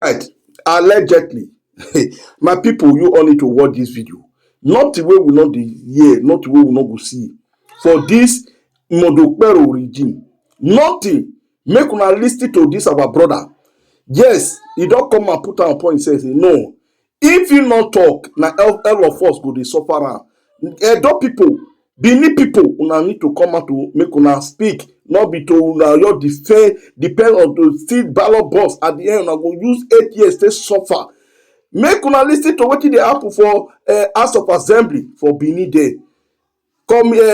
Right, allegedly. My people, you all need to watch this video. Not the way we not the hear, not the way we not go see. For this Modokpero regime, nothing. Make una listen to this our brother. Yes, he don't come and put on point say no. If you not talk, na all of us go dey suffer am. Edo people, Benin people, una need to come out to make una speak. Not be to una your depend on to see ballot box at the end. Una go use 8 years to suffer. Make una listen to wetin dey happen for House of Assembly for Benin there.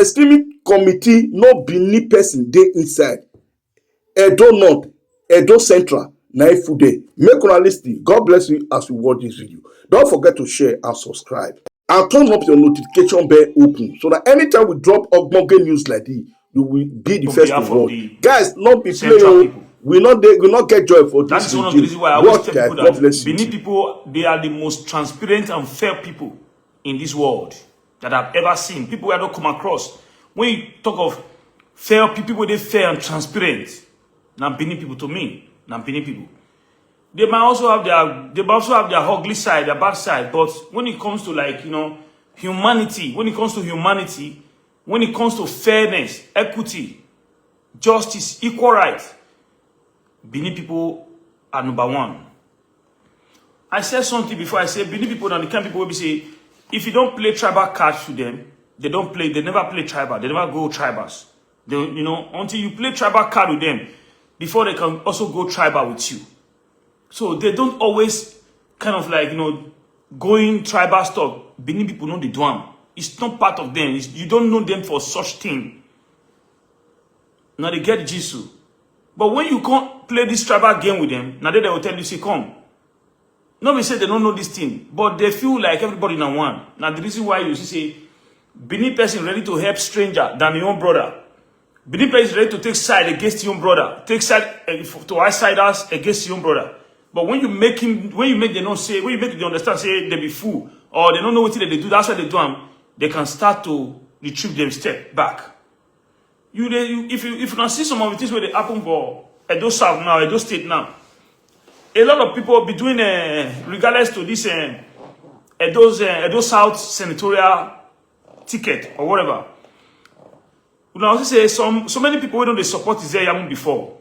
Streaming committee, no Benin person dey inside. Edo North, Edo Central, na full day. Make una listen. God bless you as you watch this video. Don't forget to share and subscribe. And turn up your notification bell open so that anytime we drop ogbonge news like this, you will be the first to watch. Guys, not be playing. We not get joy for this. That is one of the reasons why I always tell people that Benin people, they are the most transparent and fair people in this world that I've ever seen. People I don't come across. When you talk of fair people, they fair and transparent. Now Benin people to me, now Benin people. They might also have their ugly side, their bad side. But when it comes to like, humanity, when it comes to fairness, equity, justice, equal rights, Benin people are number one. I said something before. I said Benin people are the kind of people who say, if you don't play tribal cards to them, they never play tribal. They never go tribals. Until you play tribal card with them, before they can also go tribal with you. So they don't always kind of like, going tribal stuff. Benin people know the drum. It's not part of them. You don't know them for such thing. Now they get Jisu. But when you can't play this tribal game with them, now they will tell you, say, come. Nobody say they don't know this thing, but they feel like everybody in one. Now the reason why you see, Benin person ready to help stranger than your own brother. Benin person is ready to take side against your own brother. Take side to outsiders against your own brother. But when you make them understand, say they be fool, or they don't know what they do, that's why they do them, they can start to retrieve them step back. If you can see some of the things where they happen for Edo South now, Edo State now, a lot of people between, regardless to this Edo South senatorial ticket or whatever, you know, say so many people don't they support Ize-Iyamu before,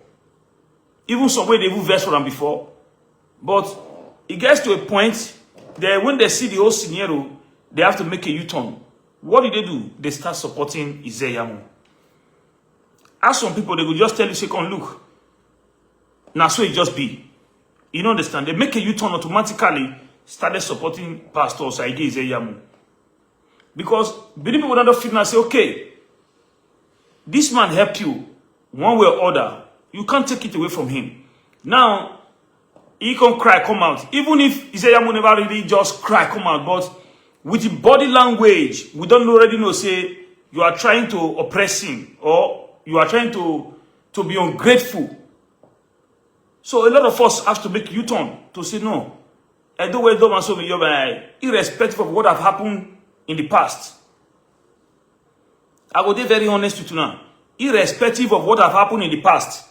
even some way they even verse for them before, but it gets to a point that when they see the whole scenario, they have to make a U-turn. What do? They start supporting Ize-Iyamu. Ask some people, they will just tell you, say, come look. Now, so it just be. You don't understand? They make a U-turn automatically, started supporting Pastor Ize-Iyamu. Because many people don't feel and say, okay, this man helped you one way or other. You can't take it away from him. Now, he can cry, come out. Even if Ize-Iyamu never really just cry, come out, but with the body language, we don't already know, say, you are trying to oppress him, or you are trying to be ungrateful. So a lot of us have to make U-turn to say no. Irrespective of what have happened in the past. I will be very honest with you now. Irrespective of what have happened in the past.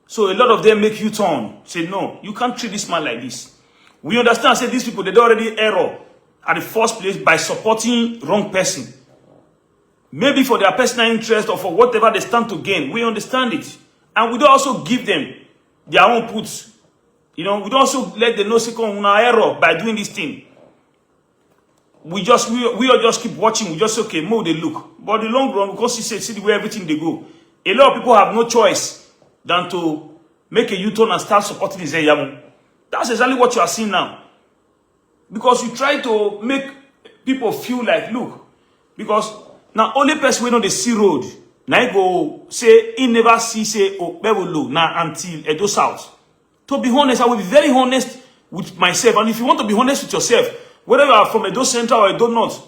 So a lot of them make U-turn. Say no, you can't treat this man like this. We understand, say these people, they don't already error at the first place by supporting wrong person. Maybe for their personal interest or for whatever they stand to gain. We understand it. And we don't also give them their own puts. We don't also let them know second error by doing this thing. We all just keep watching. We just say, okay, more they look. But the long run, because you see the way everything they go. A lot of people have no choice than to make a U-turn and start supporting Ize-Iyamu. That's exactly what you are seeing now. Because you try to make people feel like, look, because now only person we know the sea road. Now I go say he never see say Okpebholo now until Edo South. To be honest, I will be very honest with myself. And if you want to be honest with yourself, whether you are from Edo Central or Edo North,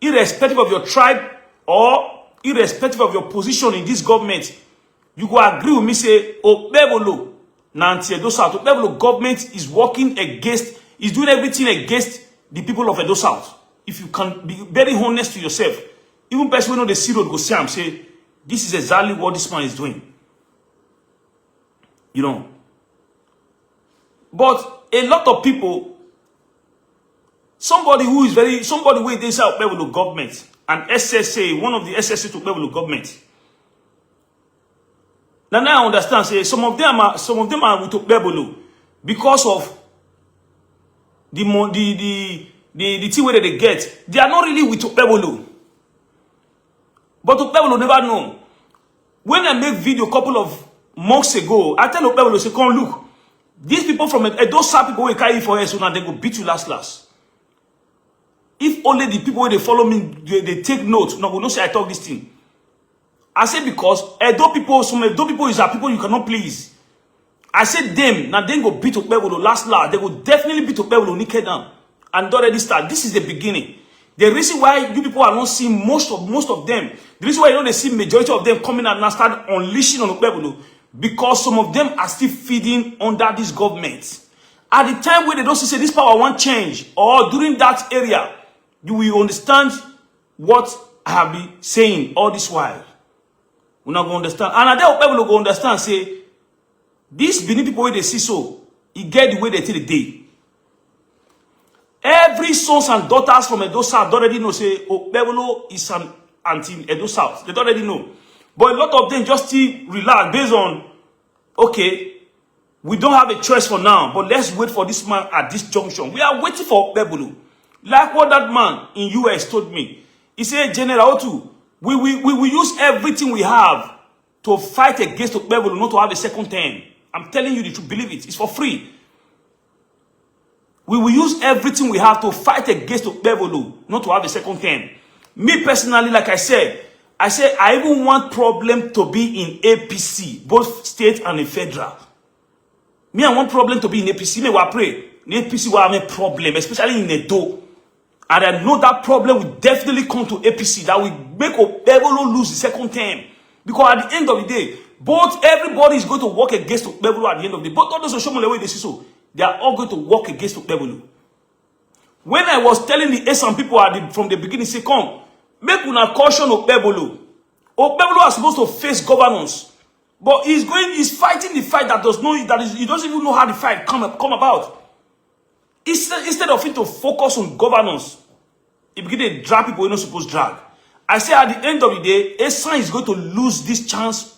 irrespective of your tribe or irrespective of your position in this government, you go agree with me say Okpebholo now until Edo South. Okpebholo government is working against, is doing everything against the people of Edo South. If you can be very honest to yourself, even person who know the sea road go see say, this is exactly what this man is doing. But a lot of people, somebody with this Okpebholo government, and SSA, one of the SSA to Okpebholo government. Now I understand, say some of them are with Okpebholo because of the thing where they get. They are not really with Okpebholo. But Okpebholo never know. When I make video a couple of months ago, I tell Okpebholo, say, come look, these people from those people will carry for us, so now they go beat you last. If only the people where they follow me, they take notes. Now we don't say I talk this thing. I say because some Edo people is people you cannot please. I said them, now they go beat Okpebholo last. They will definitely beat Okpebholo naked down. And already start. This is the beginning. The reason why you people are not seeing most of them, the reason why you don't see majority of them coming out and start unleashing on Okpebholo, because some of them are still feeding under this government. At the time where they don't see this power won't change, or during that area, you will understand what I have been saying all this while. We're not going to understand. And I tell Okpebholo go understand, say, these Benin people where they see so, he get the way they tell the day. Every sons and daughters from Edo South already know, say, Okpebholo is an anti-Edo South. They already know. But a lot of them just still relax based on, okay, we don't have a choice for now, but let's wait for this man at this junction. We are waiting for Okpebholo. Like what that man in US told me. He said, General Otu, we will use everything we have to fight against Okpebholo, not to have a second term. I'm telling you the truth, believe it. It's for free. We will use everything we have to fight against Okpebholo, not to have a second term. Me personally, like I said I even want problem to be in APC, both state and in federal. Me, I want problem to be in APC. Me, I pray. In APC, we have a problem, especially in Edo. And I know that problem will definitely come to APC. That will make Okpebholo lose the second term. Because at the end of the day, everybody is going to work against Okpebholo at the end of the day. But all those Oshomole way they see so, they are all going to work against Okpebholo. When I was telling the Esan people from the beginning, say, come, make una caution Okpebholo. Okpebholo is supposed to face governance. But he's fighting the fight he doesn't even know how the fight come about. Instead of it to focus on governance, he begin to drag people you're not supposed to drag. I say at the end of the day, Esan is going to lose this chance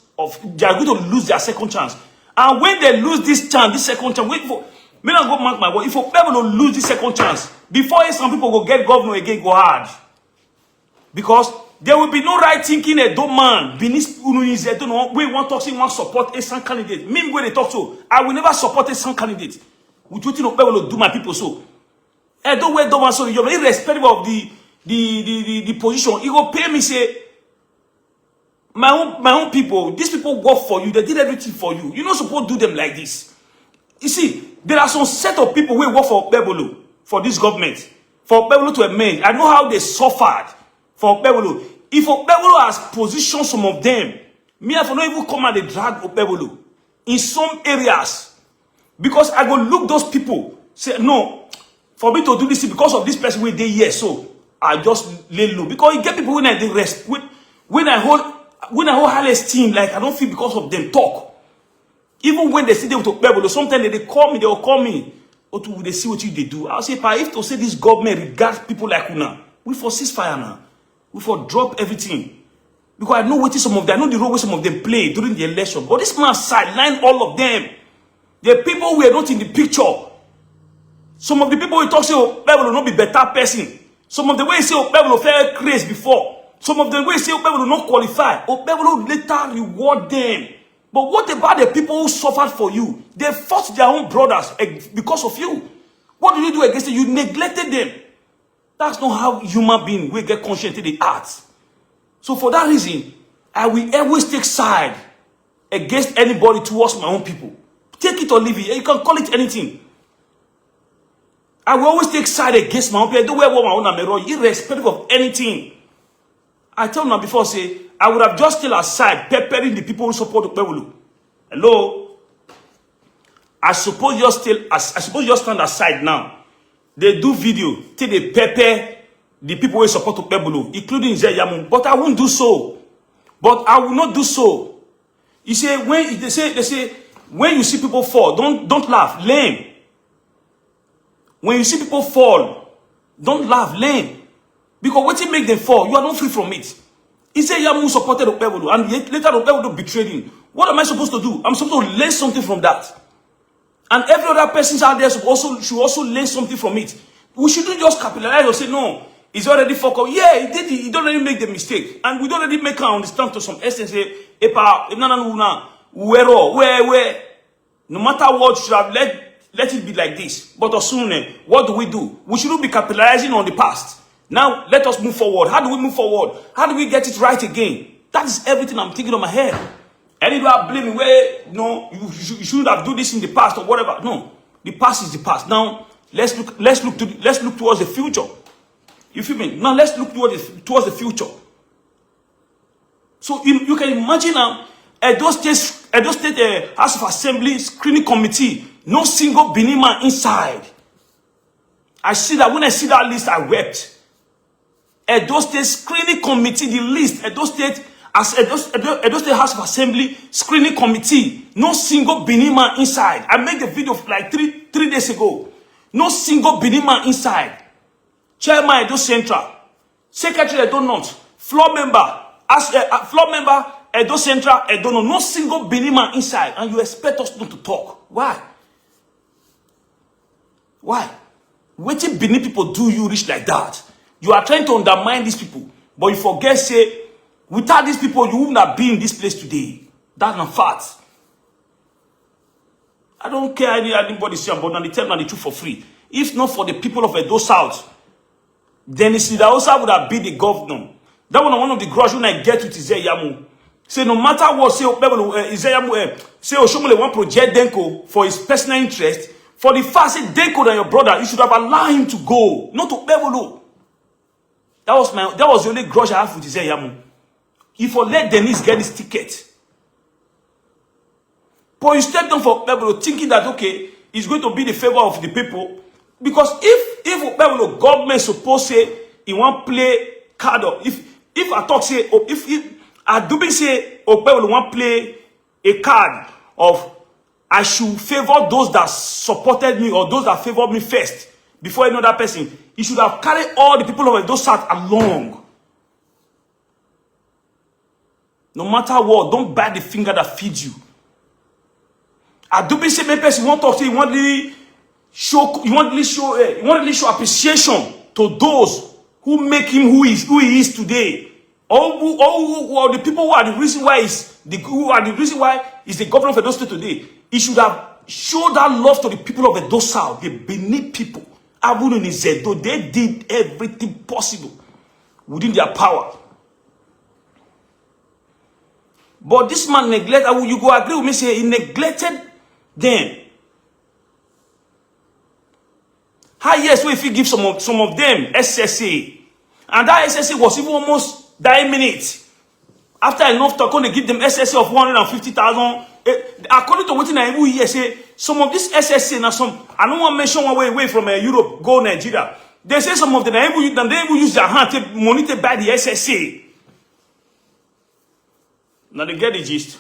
they are going to lose their second chance. And when they lose this second chance, wait for me not go mark my word. If Okpebholo lose this second chance, before some people go get governor again, go hard. Because there will be no right thinking a dumb man. We want to talk, want support a son candidate. Me when they talk so, I will never support a son candidate. Would you think Okpebholo do my people so? I don't wear dumb man so you're irrespective of the position. He go pay me say my own people, these people work for you, they did everything for you. You're not supposed to do them like this. You see, there are some set of people who work for Okpebholo, for this government, for Okpebholo to amend. I know how they suffered for Okpebholo. If Okpebholo has positioned some of them, me I not even come and they drag Okpebholo in some areas. Because I go look those people, say, no, for me to do this because of this person where they here, so I just lay low. Because you get people when I hold high esteem, like I don't feel because of them talk. Even when they see them to Okpebholo, sometimes they will call me. Or they see what they do. I'll say, if to say this government regards people like Una, we for ceasefire now. We for drop everything. Because I know what some of them, I know the role where some of them play during the election. But this man sidelined all of them. The people who were not in the picture. Some of the people who talk say Okpebholo will not be better person. Some of the way say Okpebholo fell crazy before. Some of the way say Okpebholo not qualify. Okpebholo later reward them. But what about the people who suffered for you? They fought their own brothers because of you. What did you do against them? You neglected them. That's not how human beings will get conscious in the arts. So for that reason, I will always take side against anybody towards my own people. Take it or leave it. You can call it anything. I will always take side against my own people. I don't wear my own amero, irrespective of anything. I told them before, say, I would have just still aside, peppering the people who support Okpebholo. Hello? I suppose you stand aside now. They do video, till they pepper the people who support Okpebholo, including Ize-Iyamu. But I won't do so. But I will not do so. You say, when they say, when you see people fall, don't laugh. Lame. When you see people fall, don't laugh, learn. Because what make them fall, you are not free from it. Ize-Iyamu supported Okpebholo, and later Okpebholo betrayed him. What am I supposed to do? I'm supposed to learn something from that. And every other person out there should also learn something from it. We shouldn't just capitalize or say, no, it's already fucked up. Yeah, he did it. He don't already make the mistake. And we don't already make her understand to some extent, say, where. No matter what, should have let it be like this. But as soon, what do? We shouldn't be capitalizing on the past. Now, let us move forward. How do we move forward? How do we get it right again? That is everything I'm thinking on my head. And if you are blaming where, no, you shouldn't have done this in the past or whatever. No, the past is the past. Now, let's look towards the future. You feel me? Now, let's look towards the future. So, you can imagine now, Edo State House of Assembly screening committee, no single Benin man inside. I see that. When I see that list, I wept. Edo State screening committee, the list, Edo State House of Assembly screening committee, no single Benin man inside. I made the video like three days ago. No single Benin man inside. Chairman Edo Central, Secretary Edo North, floor member, Edo Central, Edo North, no single Benin man inside, and you expect us not to talk. Why? Why? What did Benin people do you reach like that? You are trying to undermine these people, but you forget, say, without these people, you wouldn't have been in this place today. That's not fact. I don't care anybody say about and they tell me the truth for free. If not for the people of Edo South, then Ize-Iyamu would have been the governor. That one of the grudge when I get with Ize-Iyamu. Say no matter what, say Ize-Iyamu, say Oshomole want project Denko for his personal interest. For the fact say Denko and your brother, you should have allowed him to go, not to Okpebholo. That was the only grudge I have with Ize-Iyamu. If I let Dennis get his ticket, but you step down for Okpebholo thinking that okay, it's going to be the favor of the people. Because if Okpebholo government suppose say he want play card, or if I talk say if I do say Okpebholo want play a card of I should favor those that supported me or those that favored me first before any other person, he should have carried all the people of those South along. No matter what, don't bite the finger that feeds you. I do say maybe person want to talk say you want really show appreciation to those who make him who he is today. Or who are the people who are the reason why he's the governor of Edo State today. He should have showed that love to the people of Edo South, the Benin people. Abu and Izedo, they did everything possible within their power. But this man neglected, you go agree with me, say he neglected them. How yes, if you give some of them SSA, and that SSA was even almost 9 minutes. After enough talk, they give them SSA of 150,000. According to what I hear, say some of this SSA now some. I don't want to mention one way away from Europe, go Nigeria. They say some of them they even use their hand to monitor by the SSA. Now they get the gist.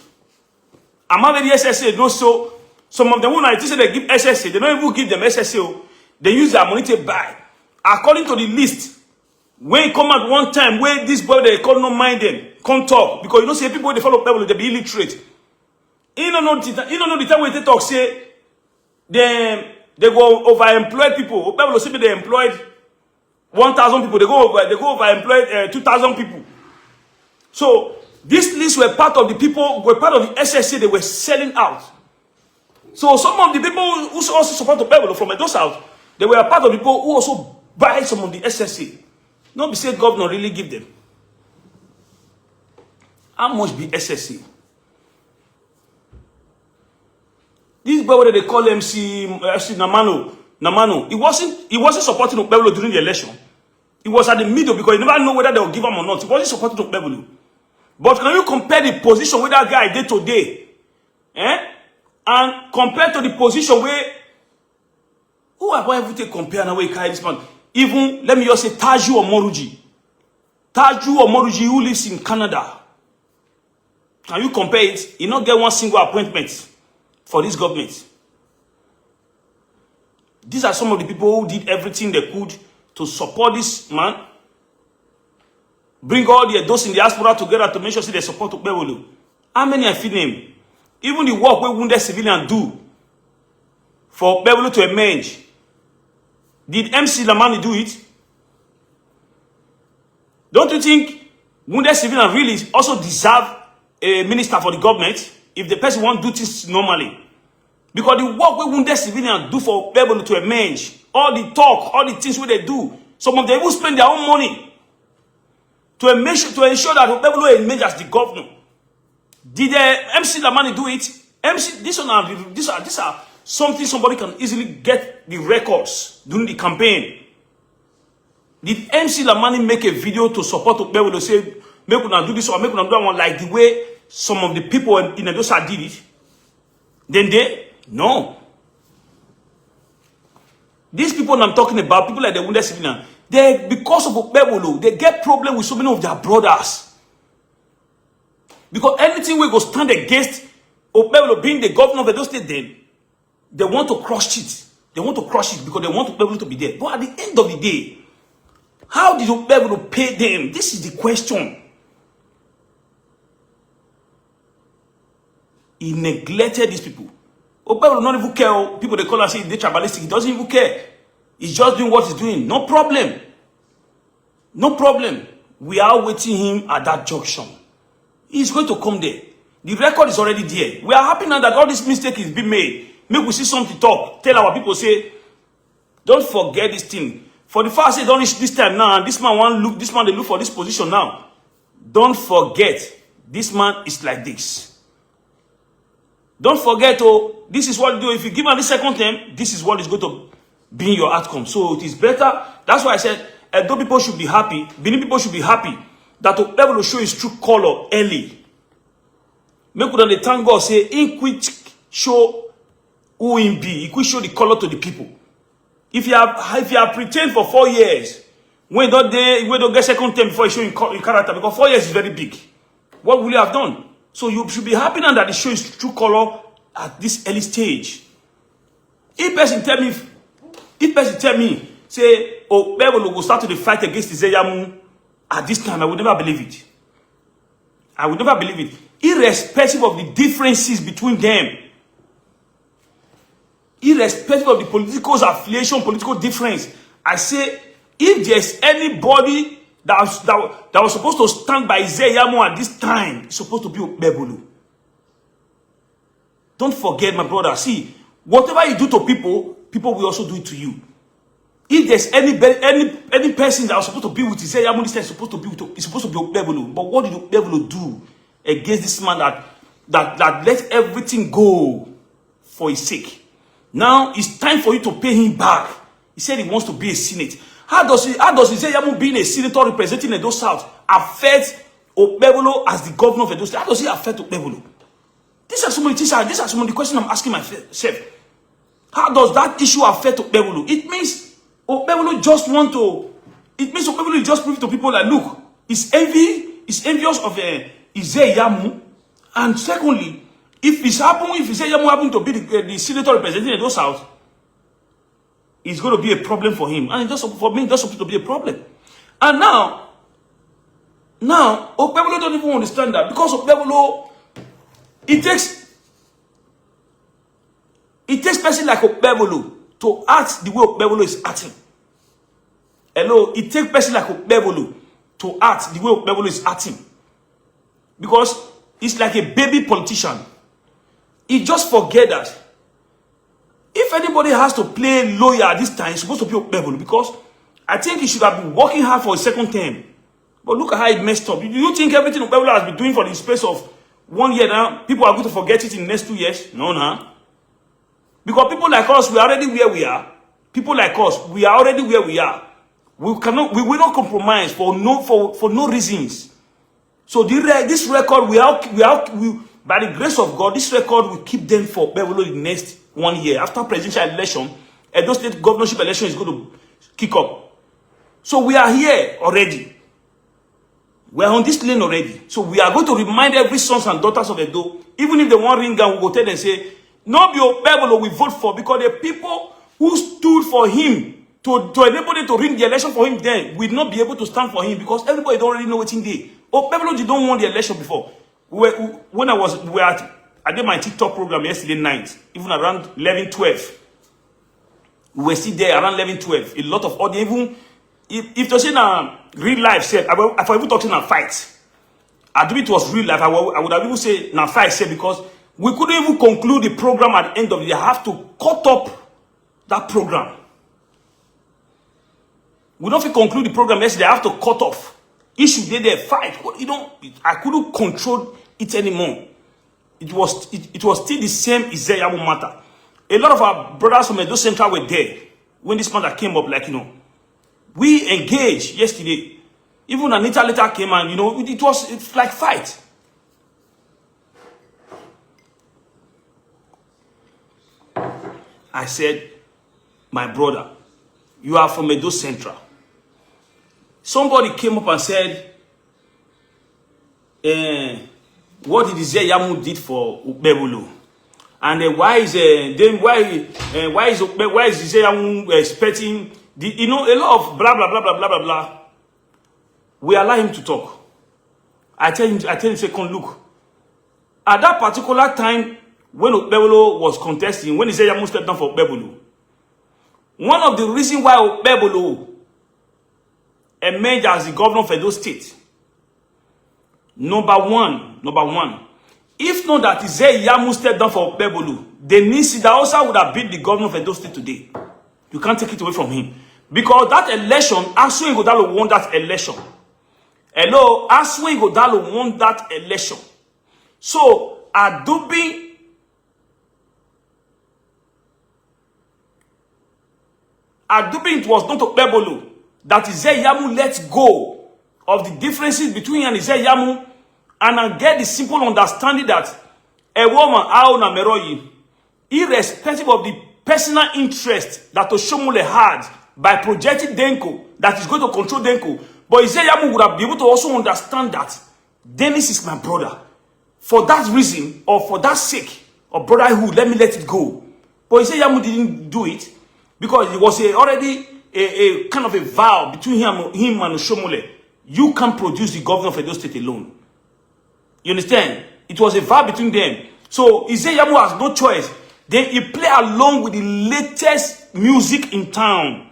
Among the SSA, no so some of them when I say they give SSA, they don't even give them SSA. They use their monitor by. According to the list, when it come at one time, where this boy they call no mind them, come talk. Because you know say people they follow people, they be illiterate. You don't know the time when they talk, say they go overemployed people. People say they employed 1,000 people, they go overemployed 2,000 people. So this list were part of the people, were part of the SSA they were selling out. So some of the people who also support the people from Edo South, they were part of the people who also buy some of the SSA. Not be said governor really give them. How much be SSA? This boy what they call MC Namano. He wasn't supporting Okpebholo during the election. He was at the middle because he never know whether they will give him or not. He wasn't supporting Okpebholo. But can you compare the position where that guy did today? And compared to the position where who have I ever take compare now where he carry this man? Even let me just say Taju Omoruji. Taju Omoruji who lives in Canada. Can you compare it? He not get one single appointment for this government. These are some of the people who did everything they could to support this man. Bring all the those in the diaspora together to make sure they support Okpebholo. How many I feel name? Even the work we wounded civilians do for Okpebholo to emerge. Did MC Lamani do it? Don't you think wounded civilians really also deserve a minister for the government if the person won't do things normally? Because the work we wounded civilians do for Okpebholo to emerge, all the talk, all the things where they do, some of them even spend their own money to ensure that Okpebholo emerge as the governor. Did MC Lamani do it? These are something somebody can easily get the records during the campaign. Did MC Lamani make a video to support Okpebholo, say, make una do this or make una do that one, like the way some of the people in Edosa did it? Then no. These people I'm talking about, people like the wounded civilian, because of Okpebholo, they get problem with so many of their brothers. Because anything we go stand against Okpebholo being the governor of Edo State, then they want to crush it. They want to crush it because they want Okpebholo to be there. But at the end of the day, how did Okpebholo pay them? This is the question. He neglected these people. Okpebholo not even care. People they call and say they're tribalistic. He doesn't even care. He's just doing what he's doing. No problem. No problem. We are waiting him at that junction. He's going to come there. The record is already there. We are happy now that all this mistake is being made. Make we see something talk. Tell our people, say, don't forget this thing. For the first say, don't reach this time now. And this man they look for this position now. Don't forget, this man is like this. Don't forget, oh, this is what you do. If you give him the second term, this is what is going to be your outcome. So it is better. That's why I said, Edo people should be happy. Benin people should be happy that Okpebholo will show his true color early. Make them thank God, say, in quick show who him be. He could show the color to the people. If you have pretend for 4 years, when don't get second term before you show your character, because 4 years is very big. What will you have done? So you should be happy now that he shows his true color at this early stage. If person tell me, say, oh, Okpebholo will start to the fight against Ize-Iyamu at this time, I would never believe it. I would never believe it. Irrespective of the differences between them. Irrespective of the political affiliation, political difference. I say, if there's anybody that was supposed to stand by Ize-Iyamu at this time, it's supposed to be Okpebholo. Don't forget, my brother. See, whatever you do to people, people will also do it to you. If there's any person that was supposed to be with Ize-Iyamu, this time is supposed to be Okpebholo. But what did Okpebholo do against this man that let everything go for his sake? Now it's time for you to pay him back. He said he wants to be a senate. How does Ize-Iyamu being a senator representing Edo South affect Okpebholo as the governor of Edo State? How does he affect Okpebholo? These are some of the questions I'm asking myself. How does that issue affect Okpebholo? It means Okpebholo just want to. It means Okpebholo just prove to people that look, he's envious of Ize-Iyamu, and secondly, if Ize-Iyamu happen to be the senator representing Edo South, it's going to be a problem for him, and for me, that's supposed to be a problem. And now Okpebholo don't even understand that, because Okpebholo, it takes person like Okpebholo to act the way Okpebholo is acting. Hello, it takes person like Okpebholo to act the way Okpebholo is acting. Because it's like a baby politician. He just forget that. If anybody has to play lawyer at this time, it's supposed to be Okpebholo, because I think he should have been working hard for a second term. But look at how it messed up. Do you think everything Okpebholo has been doing for the space of 1 year now, people are going to forget it in the next 2 years? No. Because people like us, we are already where we are. People like us, we are already where we are. We will not compromise for no reasons. So this record, by the grace of God, this record will keep them for Okpebholo in the next 1 year. After presidential election, Edo State governorship election is going to kick up. So we are here already. We are on this lane already. So we are going to remind every sons and daughters of Edo, even if they want ring and we go tell them, say, no be Okpebholo we vote for, because the people who stood for him to enable them to ring the election for him then will not be able to stand for him because everybody don't already know what in there. Okpebholo did not won the election before. When I did my TikTok program yesterday night, even around 11:12. We were still there around 11:12. A lot of audience, even if to say now real life said, if I even talking about fight, I do it was real life. I would have even say now fight said because we couldn't even conclude the program at the end of the day. I have to cut up that program. We don't fit conclude the program yesterday. I have to cut off. Issue there fight. You know, I couldn't control it anymore. It was still the same Ize-Iyamu matter. A lot of our brothers from Edo Central were there when this matter came up. Like, you know, we engaged yesterday. Even Anita later came and, you know, it's like fight. I said, my brother, you are from Edo Central. Somebody came up and said, what did Ize-Iyamu did for Okpebholo? And why is Ize-Iyamu expecting the, you know, a lot of blah blah blah blah blah blah blah. We allow him to talk. I tell him, say, come look. At that particular time, when Okpebholo was contesting, when Ize-Iyamu stepped down for Okpebholo, one of the reasons why Okpebholo emerged as the governor of Edo State, number one, if not that Ize-Iyamu stepped down for Okpebholo, Dennis also would have been the governor of Edo State today. You can't take it away from him. Because that election, Asue Ighodalo won that election. Hello, Asue Ighodalo won that election. So, Adubi, it was not Okpebholo that Ize-Iyamu let go of the differences between him and Ize-Iyamu and get the simple understanding that a woman, Aona Meroyi, irrespective of the personal interest that Oshomole had by projecting Denko, that is going to control Denko, but Ize-Iyamu would have been able to also understand that Dennis is my brother. For that reason, or for that sake of brotherhood, let me let it go. But Ize-Iyamu didn't do it because it was already a kind of a vow between him and Oshomole. You can't produce the governor of Edo State alone. You understand? It was a vow between them. So Ize-Iyamu has no choice. Then he play along with the latest music in town.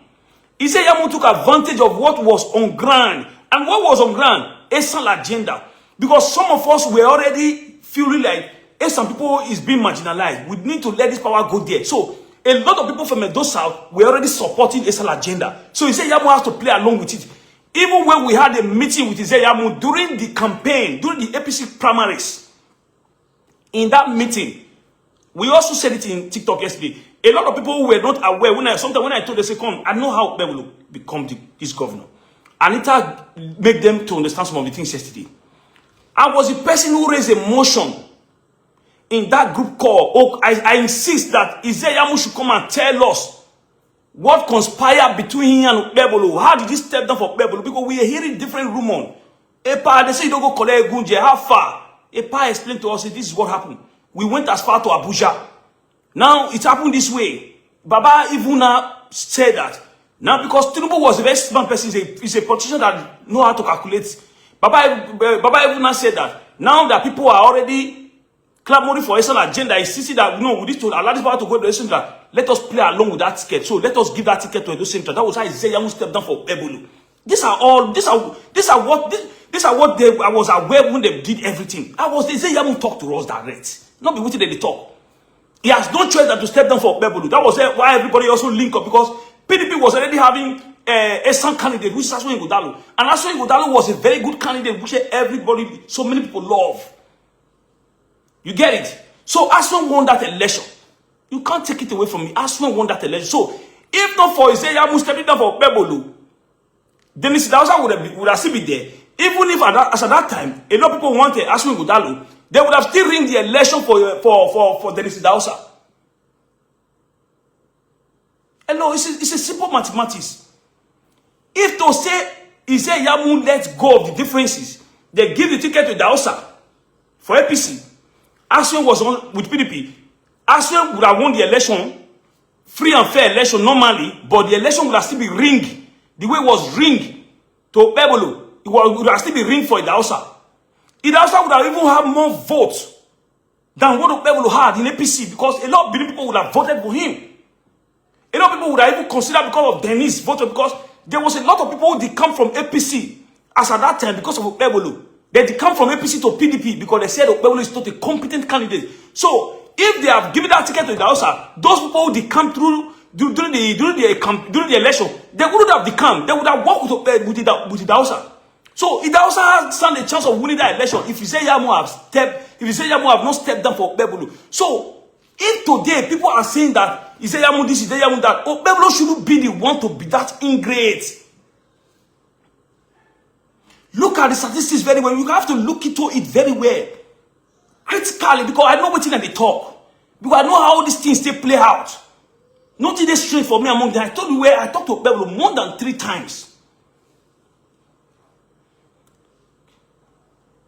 Ize-Iyamu took advantage of what was on ground. And what was on ground? Esan agenda. Because some of us were already feeling like some people is being marginalized. We need to let this power go there. So a lot of people from Edo South were already supporting Esan agenda. So Ize-Iyamu has to play along with it. Even when we had a meeting with Ize-Iyamu during the campaign, during the APC primaries, in that meeting, we also said it in TikTok yesterday. A lot of people were not aware. Sometimes when I told them, say, come, I know how Okpebholo will become this governor. Anita made them to understand some of the things yesterday. I was the person who raised a motion in that group call. I insist that Ize-Iyamu should come and tell us what conspired between him and Okpebholo. How did he step down for Okpebholo? Because we are hearing different rumors. Epa, they say you don't go collect Gunje. How far? Epa explained to us that this is what happened. We went as far to Abuja. Now it happened this way. Baba Ivuna said that. Now because Tinubu was a very smart person, he's a politician that know how to calculate. Baba Ivuna said that. Now that people are already clamoring for a agenda, I see that we need to allow this power to go to the center. Let us play along with that ticket. So let us give that ticket to Edo Central. That was how Ize-Iyamu stepped down for Okpebholo. These are what I was aware when they did everything. Ize-Iyamu talk to us direct. Not be waiting they talk. He has no choice than to step down for Okpebholo. That was why everybody also linked up, because PDP was already having a son candidate, which is Asue Ighodalo. And Asue Ighodalo was a very good candidate, which everybody, so many people love. You get it? So Asue won that election. You can't take it away from me. Asue won that election. So if not for Ize-Iyamu stepping down for Okpebholo, then Ize-Iyamu would have still been there. Even if at that time, a lot of people wanted Asue Ighodalo, they would have still ring the election for Dennis Dausa. Hello, it's a simple mathematics. If to say Ize-Iyamu let go of the differences, they give the ticket to Dausa for APC. Asue was on with PDP. Asue would have won the election free and fair election normally, but the election would have still be ring. The way it was ring to Okpebholo, it would have still be ring for Idahosa. Idahosa would have even had more votes than what Okpebholo had in APC, because a lot of Benin people would have voted for him. A lot of people would have even considered, because of Dennis voted, because there was a lot of people who did come from APC as at that time because of Okpebholo. They did come from APC to PDP because they said Okpebholo is not a competent candidate. So if they have given that ticket to Idahosa, those people who did come through during the election, they wouldn't have come. They would have worked with Idahosa. So Idahosa has stand a chance of winning that election if Ize-Iyamu have not stepped down for Okpebholo. So if today people are saying that Ize-Iyamu this, Ize-Iyamu that, Okpebholo shouldn't be the one to be that ingrate. Look at the statistics very well. You have to look into it very well, critically, because I know what they talk. Because I know how these things they play out. Nothing is straight for me among them. I told you where I talked to Okpebholo more than 3 times.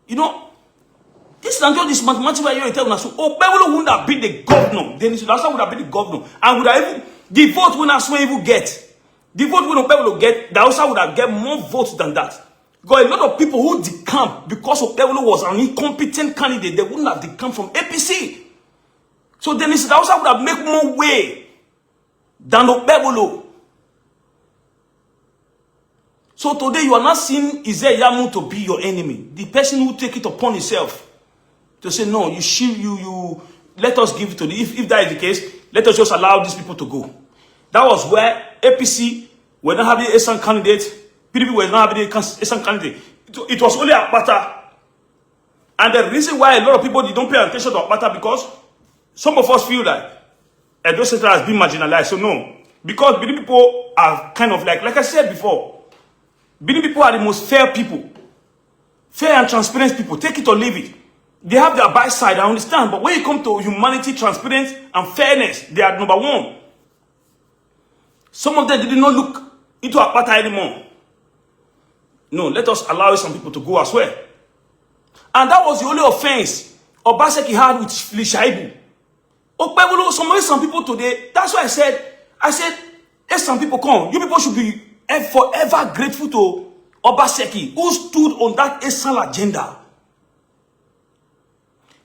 You know, this is not just this mathematics where you tell me. So Okpebholo wouldn't have been the governor. Then Idahosa would have been the governor, and would have even the vote when Aswe even get. The vote when Okpebholo get, Idahosa would have get more votes than that. Because a lot of people who decamp because Okpebholo was an incompetent candidate, they wouldn't have decamped from APC. So then Idahosa would have made more way than Okpebholo. So today you are not seeing Ize-Iyamu to be your enemy. The person who take it upon himself to say, no, you let us give it to the, if that is the case, let us just allow these people to go. That was where APC were not having a Esan candidate, PDP were not having a Esan candidate. It was only Akpata. And the reason why a lot of people don't pay attention to Akpata, because some of us feel that Edo Central has been marginalized. So no, because Benin people are kind of like I said before, Benin people are the most fair people. Fair and transparent people. Take it or leave it. They have their bad side, I understand. But when you come to humanity, transparency, and fairness, they are number one. Some of them did not look into Akpata anymore. No, let us allow some people to go as well. And that was the only offense Obaseki had with Ize-Iyamu. Okpebholo, some people today, that's why I said, let some people come. You people should be forever grateful to Obaseki, who stood on that Esal agenda.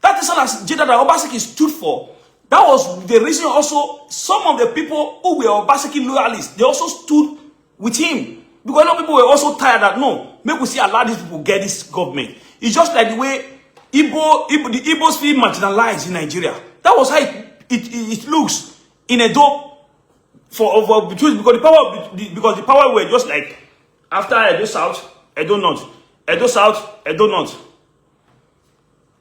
That Esal agenda that Obaseki stood for, that was the reason also some of the people who were Obaseki loyalists, they also stood with him. Because a lot of people were also tired that, no, maybe we see allow these people get this government. It's just like the way the Igbos feel marginalized in Nigeria. That was how it looks in Edo. Because the power were just like after Edo South, Edo North, Edo South, Edo North.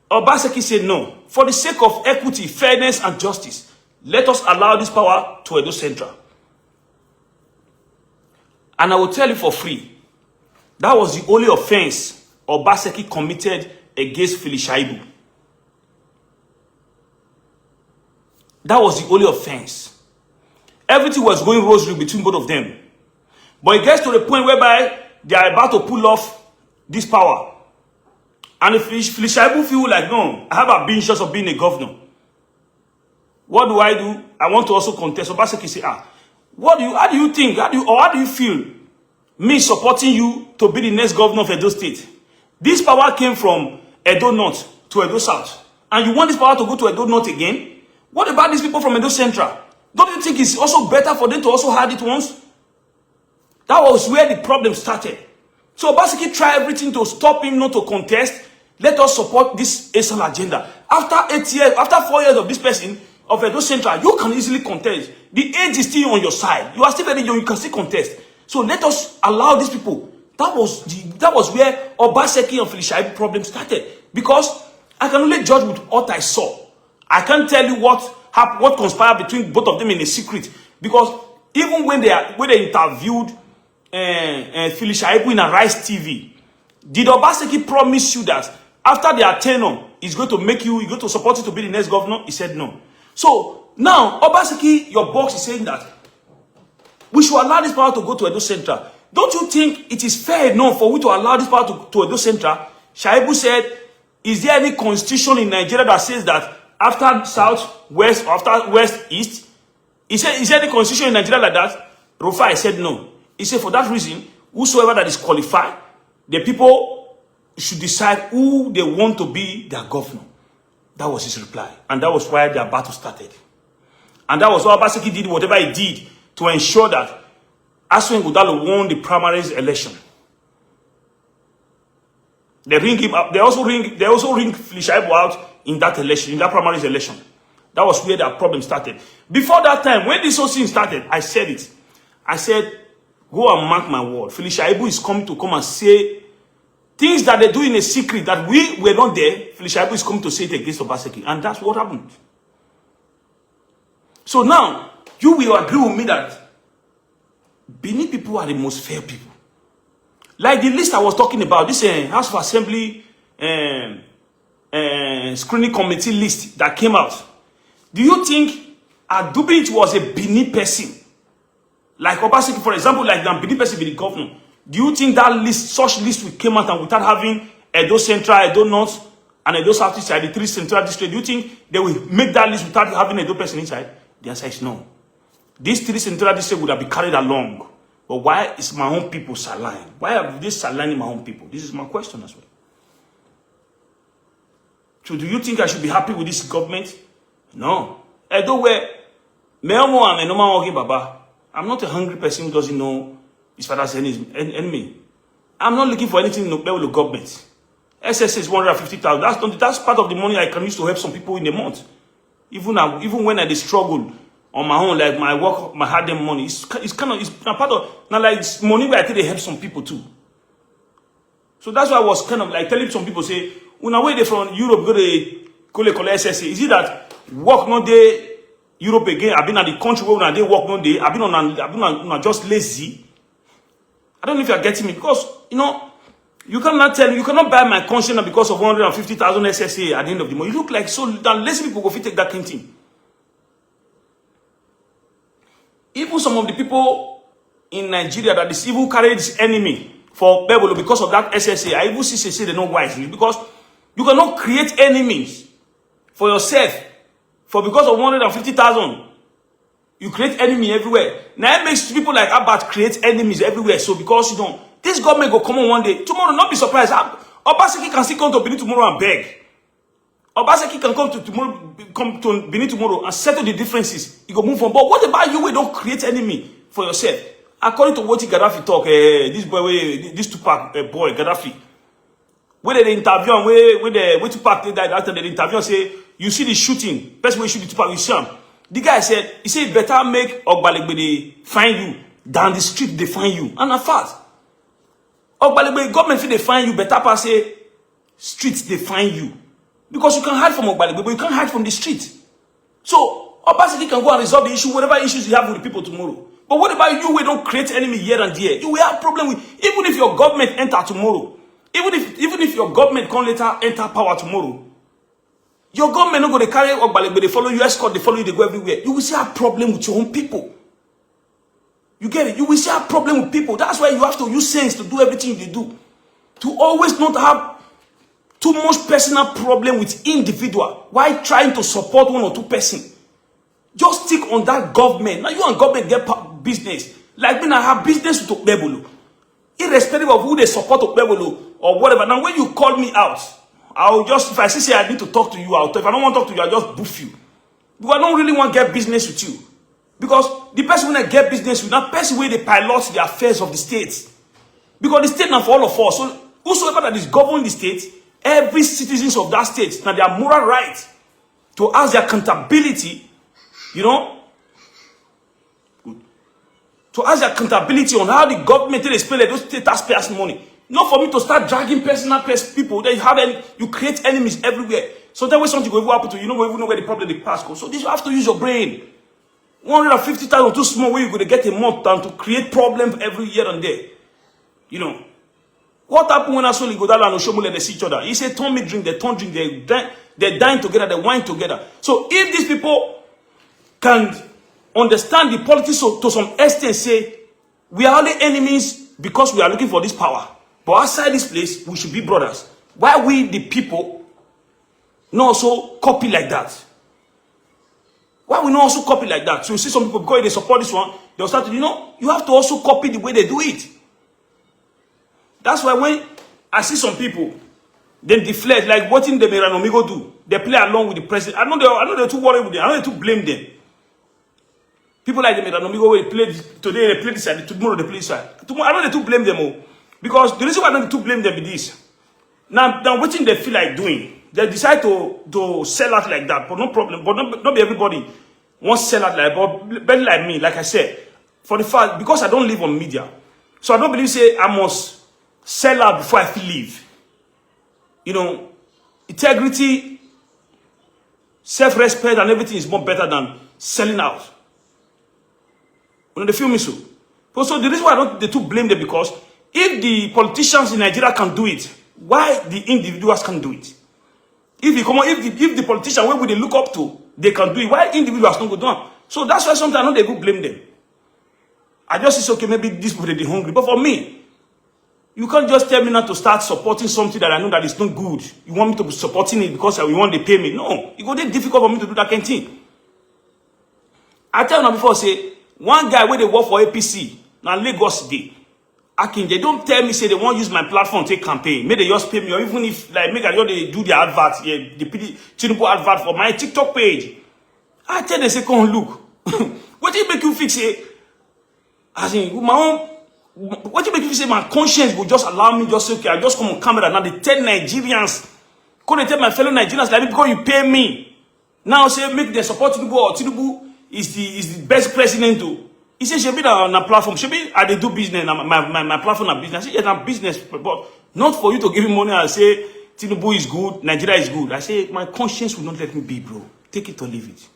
Obaseki said no. For the sake of equity, fairness, and justice, let us allow this power to Edo Central. And I will tell you for free, that was the only offense Obaseki committed against Ize-Iyamu. That was the only offense. Everything was going rosary between both of them. But it gets to the point whereby they are about to pull off this power. And if Ize-Iyamu feel like, no, I have ambitions of being a governor. What do? I want to also contest. Obaseki say, how do you think? How do you feel me supporting you to be the next governor of Edo State? This power came from Edo North to Edo South. And you want this power to go to Edo North again? What about these people from Edo Central? Don't you think it's also better for them to also have it once? That was where the problem started. So Obaseki tried everything to stop him not to contest. Let us support this Esal agenda. After 8 years, after 4 years of this person, of Edo Central, you can easily contest. The age is still on your side. You are still very young, you can still contest. So let us allow these people. That was where Obaseki and Ize-Iyamu problem started. Because I can only judge with what I saw. I can't tell you what conspired between both of them in a secret. Because even when they interviewed Ize-Iyamu in a Rice TV, did Obaseki promise you that after their tenure, he's going to support you to be the next governor? He said no. So now Obaseki, your boss is saying that we should allow this power to go to Edo Central. Don't you think it is fair enough for we to allow this power to Edo Central? Ize-Iyamu said, is there any constitution in Nigeria that says that after South, West, or after West, East, He said, is there any constitution in Nigeria like that? Rufai said no. He said, for that reason, whosoever that is qualified, the people should decide who they want to be their governor. That was his reply. And that was why their battle started. And that was why Obaseki did whatever he did to ensure that Aswin Gudalo won the primaries election. They ring him up. They also ring Ize-Iyamu out in that election, in that primaries election. That was where that problem started. Before that time, when this whole thing started, I said it. I said, go and mark my word. Ize-Iyamu is coming to come and say things that they do in a secret that we were not there. Ize-Iyamu is coming to say it against Obaseki. And that's what happened. So now, you will agree with me that Benin people are the most fair people. Like the list I was talking about, this House of Assembly screening committee list that came out. Do you think Adubit was a Benin person? Like Obaseki, for example, like the Benin person be the governor. Do you think that list, such list will came out and without having Edo Central, Edo North, and Edo Southeast side, the 3 central districts, do you think they will make that list without having Edo person inside? The answer is no. These 3 central districts would have been carried along. But why is my own people sidelined? Why have they sidelined my own people? This is my question as well. So do you think I should be happy with this government? No. Edo where Meomo and Enoma Ogi Baba. I'm not a hungry person who doesn't know his father's enemy. I'm not looking for anything in Okpebholo government. SS is 150,000. That's part of the money I can use to help some people in a month. Even when I struggle on my own, like my work, my hard earned money, it's part of now like it's money where I think they help some people too. So that's why I was kind of like telling some people, say, when I wait from Europe, go to SSA, is it that work no day Europe again? I've been at the country where they work no day. I've been on just lazy. I don't know if you're getting me, because you know, you cannot buy my conscience because of 150,000 SSA at the end of the month. You look like so that lazy people go fit take that kind of thing. Even some of the people in Nigeria that is even carried this enemy for Okpebholo because of that SSA, I even see say they know wisely, because you cannot create enemies for yourself because of 150,000. You create enemy everywhere. Now it makes people like Abat create enemies everywhere. So because you know this government go come on one day, tomorrow not be surprised. Obaseki can still come to Benin tomorrow and beg. Obaseki can come to Benin tomorrow and settle the differences. You go move on. But what about you? We don't create enemy for yourself. According to what Gaddafi talk, this boy, this Tupac boy Gaddafi, when they interview and where Tupac did that after the interview, say you see the shooting, best way you shoot the Tupac, you see him. The guy said, he said better make Ogbalegbe find you than the street they find you. And in fact, Ogbalegbe government feel they find you better pass say streets they find you. Because you can hide from Okpebholo, but you can't hide from the street. So, Obaseki can go and resolve the issue, whatever issues you have with the people tomorrow. But what about you? We don't create enemy here and there. You will have problem with, even if your government enter tomorrow, even if your government can later enter power tomorrow, your government not going to carry Okpebholo, they follow you, escort, they follow you, they go everywhere. You will see a problem with your own people. You get it? You will see a problem with people. That's why you have to use sense to do everything you do. To always not have too much personal problem with individual while trying to support one or two person. Just stick on that government. Now you and government get business. Like me, I have business with Okpebholo. Irrespective of who they support Okpebholo or whatever. Now when you call me out, I'll just, if I say I need to talk to you, I'll talk. If I don't want to talk to you, I'll just boof you. Because I don't really want to get business with you. Because the person when I get business with, that person where they pilot the affairs of the state. Because the state now for all of us. So whosoever that is governing the state, every citizens of that state, now their moral right to ask their accountability, you know, to ask their accountability on how the government they spend those taxpayers' money. Not for me to start dragging personal people. That you create enemies everywhere. So that way something will happen to you. You don't even know where the problem they pass goes. So this you have to use your brain. 150,000 too small where you're going to get a month down to create problems every year and there. You know. What happened when Asoli Godala and Oshomole they see each other? He said, "Turn me drink, they turn drink, they're dying together, they wine together." So if these people can understand the politics to some extent, say we are only enemies because we are looking for this power, but outside this place we should be brothers. Why we the people not also copy like that? Why we not also copy like that? So you see some people, because they support this one, they'll start to, you have to also copy the way they do it. That's why when I see some people, then deflect, like what in the Meranomigo do, they play along with the president. I know they're too worried with them. I know they're too blame them. People like the Meranomigo, they play today, they play this side, tomorrow they play this side. Tomorrow, I know they too blame them all. Because the reason why I don't too blame them is this. Now what thing they feel like doing, they decide to sell out like that, but no problem. But not be everybody wants to sell out like, but better like me, like I said, for the fact, because I don't live on media, so I don't believe say I must sell out before I feel leave. Integrity, self-respect, and everything is more better than selling out. They feel me so. So the reason why I don't they too blame them, because if the politicians in Nigeria can do it, why the individuals can't do it? If the politician where would they look up to, they can do it, why individuals don't go down? So that's why sometimes I know they go blame them. I just say, okay, maybe these people they're hungry. But for me, you can't just tell me not to start supporting something that I know that is not good. You want me to be supporting it because you want to pay me. No, it go be difficult for me to do that kind of thing. I tell you before, say, one guy where they work for APC, now Lagos Day, they don't tell me, say they won't use my platform to take campaign. Maybe they just pay me, or even if, like, make they do the advert, the Tinubu advert for my TikTok page. I tell them, say, come look. What do you make you fix it? As in, my own, what do you make you say my conscience will just allow me just say, okay, I just come on camera now, they tell Nigerians, come and tell my fellow Nigerians, like, because you pay me. Now, say, make them support Tinubu, or Tinubu is the best president to. He says, should be on a platform. Should be, I do business. My platform is business. I say, yes, I'm business, but not for you to give me money and say, Tinubu is good, Nigeria is good. I say, my conscience will not let me be, bro. Take it or leave it.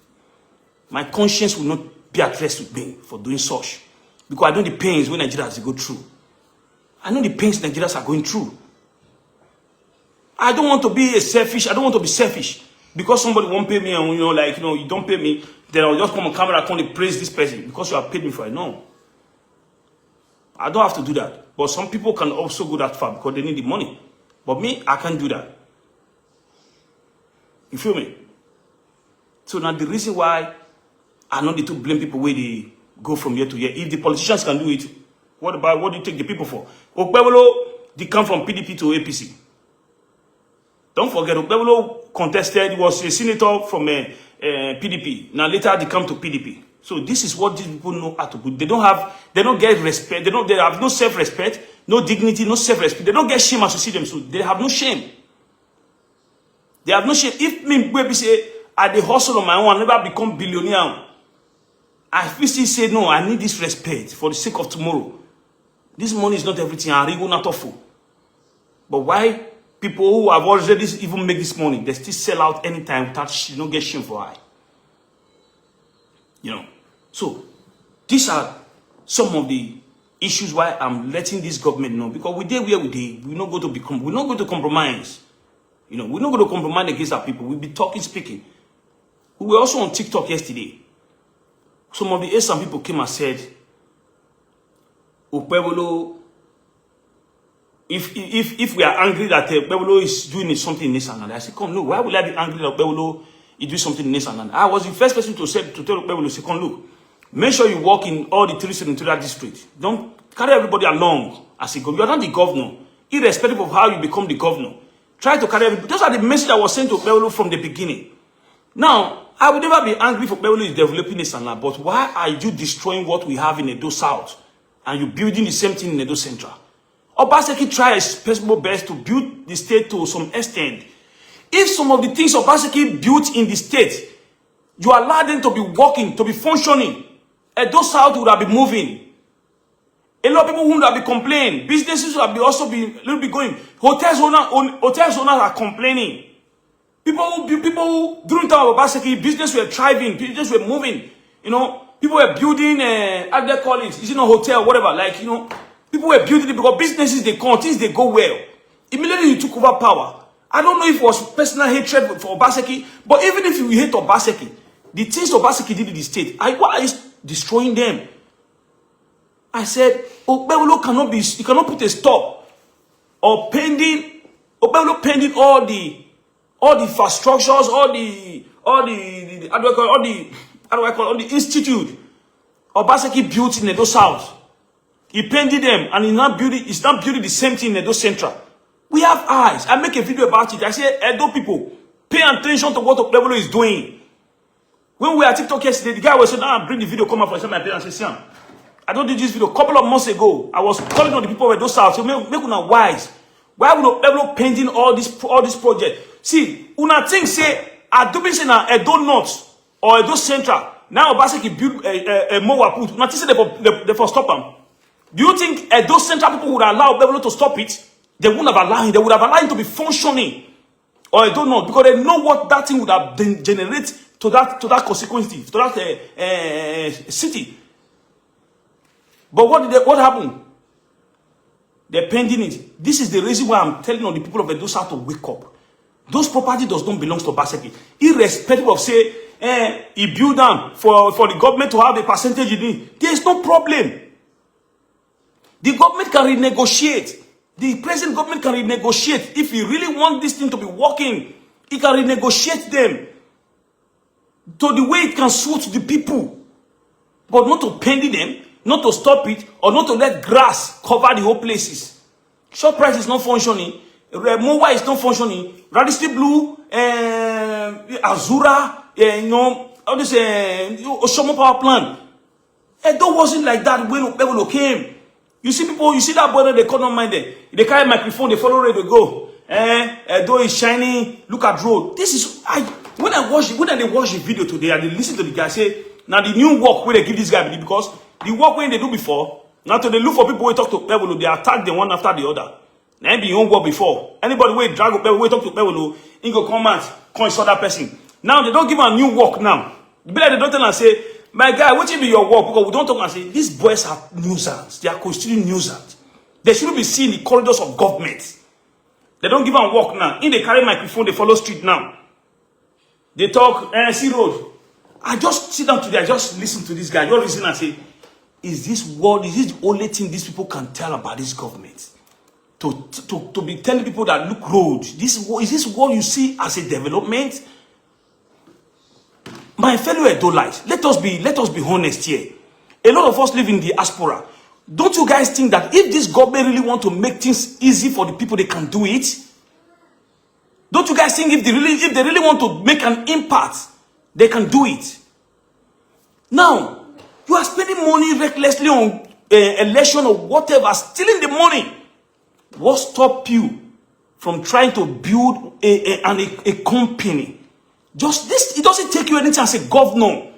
My conscience will not be at rest with me for doing such. Because I know the pains when Nigerians go through. I know the pains Nigerians are going through. I don't want to be selfish. I don't want to be selfish. Because somebody won't pay me and, you don't pay me, then I'll just come on camera and come and praise this person because you have paid me for it. No. I don't have to do that. But some people can also go that far because they need the money. But me, I can't do that. You feel me? So now the reason why I don't need to blame people where they go from year to year. If the politicians can do it, what do you take the people for? Okpebholo, they come from PDP to APC. Don't forget, Okpebholo contested, was a senator from PDP. Now later they come to PDP. So this is what these people know how to do. They don't get respect. They have no self-respect, no dignity, no self-respect. They don't get shame as you see them. So they have no shame. They have no shame. If me maybe say I dey hustle on my own, I never become billionaire. I still say no, I need this respect for the sake of tomorrow. This money is not everything. I really not awful. But why? People who have already even made this money, they still sell out anytime without don't get shame for I. So these are some of the issues why I'm letting this government know, because we did where we did. We're not going to compromise. We're not going to compromise against our people. We'll be speaking. We were also on TikTok yesterday. Some of the Asian people came and said, Okpebholo, if we are angry that Okpebholo is doing something in this and that, I said, come, look, why would I be angry that Okpebholo is doing something in this and that? I was the first person to tell Okpebholo, say, come, look, make sure you walk in all the 3 senatorial districts. Don't carry everybody along as a governor. You are not the governor. Irrespective of how you become the governor, try to carry everybody. Those are the message that was sent to Okpebholo from the beginning. Now, I would never be angry if Okpebholo is developing this and that, but why are you destroying what we have in Edo South and you building the same thing in Edo Central? Obaseki tried his possible best to build the state to some extent. If some of the things Obaseki built in the state, you allow them to be working, to be functioning, Edo South would have been moving. A lot of people would have been complaining. Businesses would have also been a little bit going. Hotels owners are complaining. People who during the time of Obaseki, business were thriving, business were moving. People were building, how they call it, hotel, whatever. People were building it because businesses, things they go well. Immediately you took over power. I don't know if it was personal hatred for Obaseki, but even if you hate Obaseki, the things Obaseki did in the state, why are you destroying them? I said, Okpebholo cannot put a stop or pending all the infrastructures, all the how do I call it, on the institute Obaseki built in Edo South. He painted them and he's not building the same thing in Edo Central. We have eyes. I make a video about it. I say, Edo people, pay attention to what Okpebholo is doing. When we were at TikTok yesterday, the guy was saying, bring the video, come up for some appearance. I say, Sam, I don't do this video. A couple of months ago, I was calling on the people of Edo South. So make una wise. Why would Okpebholo painting all this project? See, una think say, I do say na Edo North or Edo Central. Now Obaseki build a more put. Una think say they for stop them. Do you think Edo Central people would allow Okpebholo to stop it? They wouldn't have allowed him. They would have allowed him to be functioning. Or I don't know, because they know what that thing would have generate to that consequence, to that city. But what happened? They're pending it. This is the reason why I'm telling on the people of Edo South to wake up. Those property does not belong to Obaseki. Irrespective of say, he build them for the government to have a percentage in it. There is no problem. The government can renegotiate. The present government can renegotiate. If you really want this thing to be working, it can renegotiate them to the way it can suit the people. But not to pendy them, not to stop it, or not to let grass cover the whole places. Shop price is not functioning. Mowa is not functioning. Radisty Blue, Azura, all this Oshomo power plant. Edo wasn't like that when Okpebholo came. You see people, you see that brother, they call on mind there. They carry microphone, they follow where they go. Edo is shining, look at road. This is, when I watch the video today, and they listen to the guy say, now the new work where they give this guy, because the work when they do before, now to they look for people who talk to Okpebholo, they attack them one after the other. Now be your own work before. Anybody who drag Okpebholo, who talk to Okpebholo, he go come out, call other person. Now they don't give a new work now. Be like they don't tell and say, my guy, what will be your work? Because we don't talk and say, these boys are nuisance. They are constituting nuisance. They shouldn't be seen in the corridors of government. They don't give them work now. In they carry microphone, they follow street now. They talk, see road. I just sit down today, I just listen to this guy. Just listen and say, is this the only thing these people can tell about this government? To be telling people that, look, road, is this what you see as a development? My fellow Edolites, let us be honest here. A lot of us live in the diaspora. Don't you guys think that if this government really want to make things easy for the people, they can do it? Don't you guys think if they really want to make an impact, they can do it? Now, you are spending money recklessly on election or whatever, stealing the money. What stopped you from trying to build a company? Just this, it doesn't take you anything as a governor.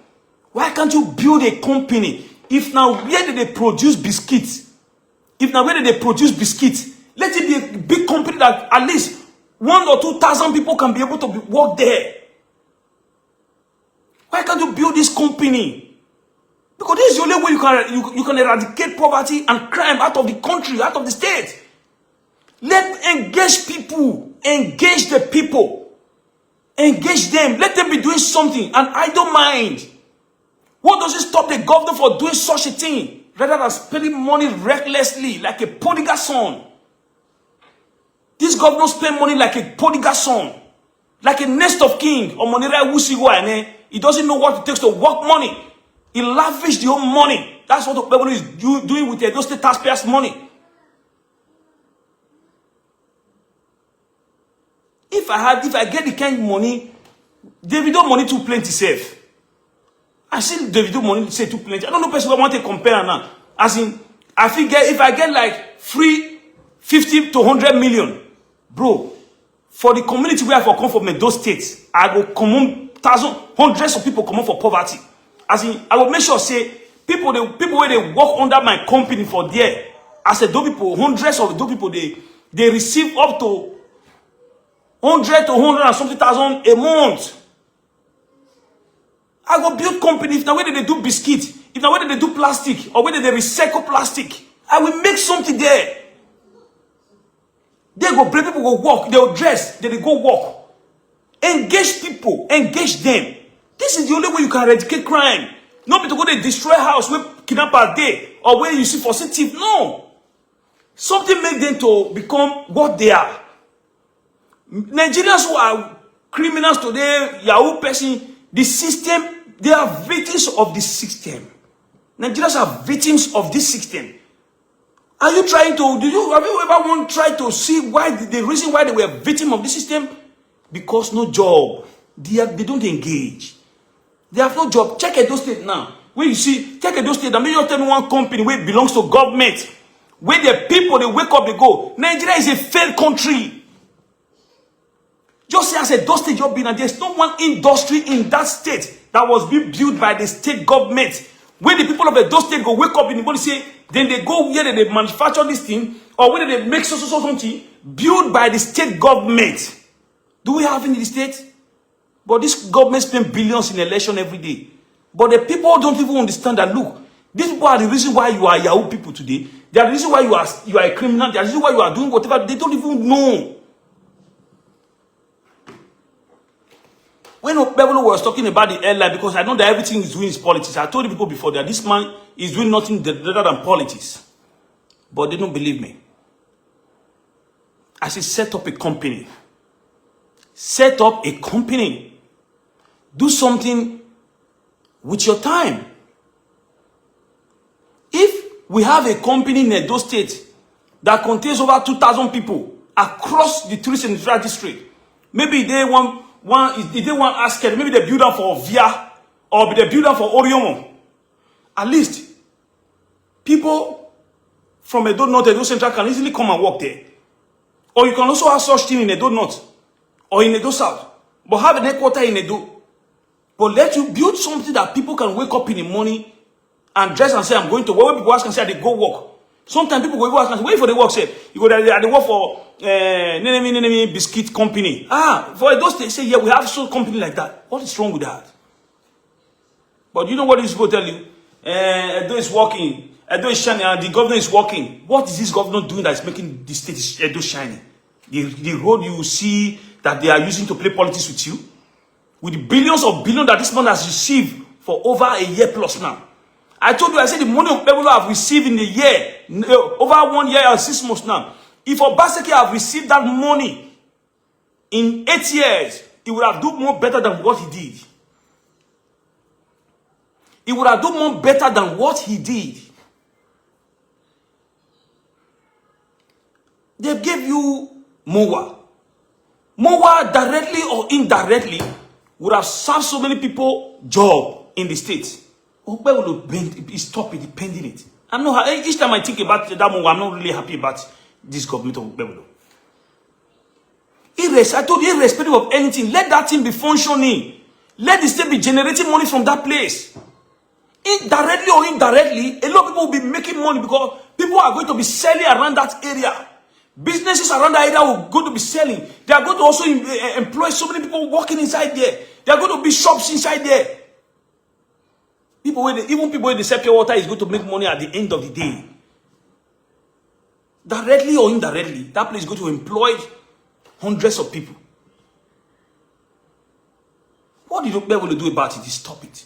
Why can't you build a company? If now where did they produce biscuits? Let it be a big company that at least 1,000 or 2,000 people can be able to work there. Why can't you build this company? Because this is the only way you can eradicate poverty and crime out of the country, out of the state. Engage people. Engage the people. Engage them. Let them be doing something. And I don't mind. What does it stop the governor for doing such a thing? Rather than spending money recklessly like a prodigal son. This governor spend money like a prodigal son. Like a nest of king. He doesn't know what it takes to work money. He lavished the whole money. That's what Okpebholo is doing with those state taxpayers' money. If I get the kind of money, Davido money too plenty safe. I see Davido money say too plenty. I don't know person want to compare now. As in, if I get like free 50 to 100 million, bro, for the community where I come from in those states, I go come on hundreds of people come on for poverty. As in, I will make sure say people where they work under my company for there, as a do people, hundreds of do people they receive up to 100 to 100 and something thousand a month. I go build company. If now whether they do biscuit, if now whether they do plastic, or whether they recycle plastic, I will make something there. They go bring people go work, they will dress, then they go work. Engage people, engage them. This is the only way you can eradicate crime. Not to go to destroy house where kidnappers day or where you see for thief. No. Something make them to become what they are. Nigerians who are criminals today, Yahoo person, the system They are victims of the system. Nigerians are victims of this system. Are you trying to, have you ever tried to see why, the reason why they were victims of this system? Because no job. They don't engage. They have no job. Check Edo State now. When you see, check Edo State, and maybe you tell me one company where it belongs to government, where the people, they wake up, they go. Nigeria is a failed country. Just as Edo State job, and there's no one industry in that state that was being built by the state government. When the people of Edo State go wake up in the morning, say, then they go where they manufacture this thing, or where they make something built by the state government. Do we have in the state? But this government spend billions in election every day. But the people don't even understand that, look, these people are the reason why you are Yahoo people today. They are the reason why you are a criminal. They are the reason why you are doing whatever. They don't even know. When Okpebholo was talking about the airline, because I know that everything is doing is politics. I told the people before that this man is doing nothing other than politics. But they don't believe me. I said, set up a company. Set up a company. Do something with your time. If we have a company in Edo State that contains over 2,000 people across the three central district, maybe they want Asker, maybe they build up for Via, or they build up for Oriomo. At least people from Edo North, Edo Central can easily come and work there. Or you can also have such thing in Edo North or in Edo South, but have an headquarters in Edo. But let you build something that people can wake up in the morning and dress and say, I'm going to work. When people ask and say, they go work. Sometimes people go ask and say, wait for the work, say, you go there, they work for Nenemi Biscuit Company. For those they say, yeah, we have some company like that. What is wrong with that? But you know what these people tell you? Edo is working. Edo is shining, and the governor is working. What is this governor doing that is making the state Edo shining? The road you see that they are using to play politics with you? With the billions that this man has received for over a year plus now. I told you, I said the money Okpebholo have received in a year, over 1 year and 6 months now. If Obaseki have received that money in 8 years, he would have done more better than what he did. He would have done more better than what he did. They gave you MOA. MOA, directly or indirectly, would have served so many people job in the state. Okpebholo stop it, pending it. I'm not, each time I think about that MOA, I'm not really happy about this government of Okpebholo. I told you, irrespective of anything, let that thing be functioning. Let the state be generating money from that place. Directly or indirectly, a lot of people will be making money because people are going to be selling around that area. Businesses around that area are going to be selling. They are going to also employ so many people working inside there. There are going to be shops inside there. Even people in the sell pure water is going to make money at the end of the day. Directly or indirectly, that place is going to employ hundreds of people. What did Okpebholo do about it? He stopped it.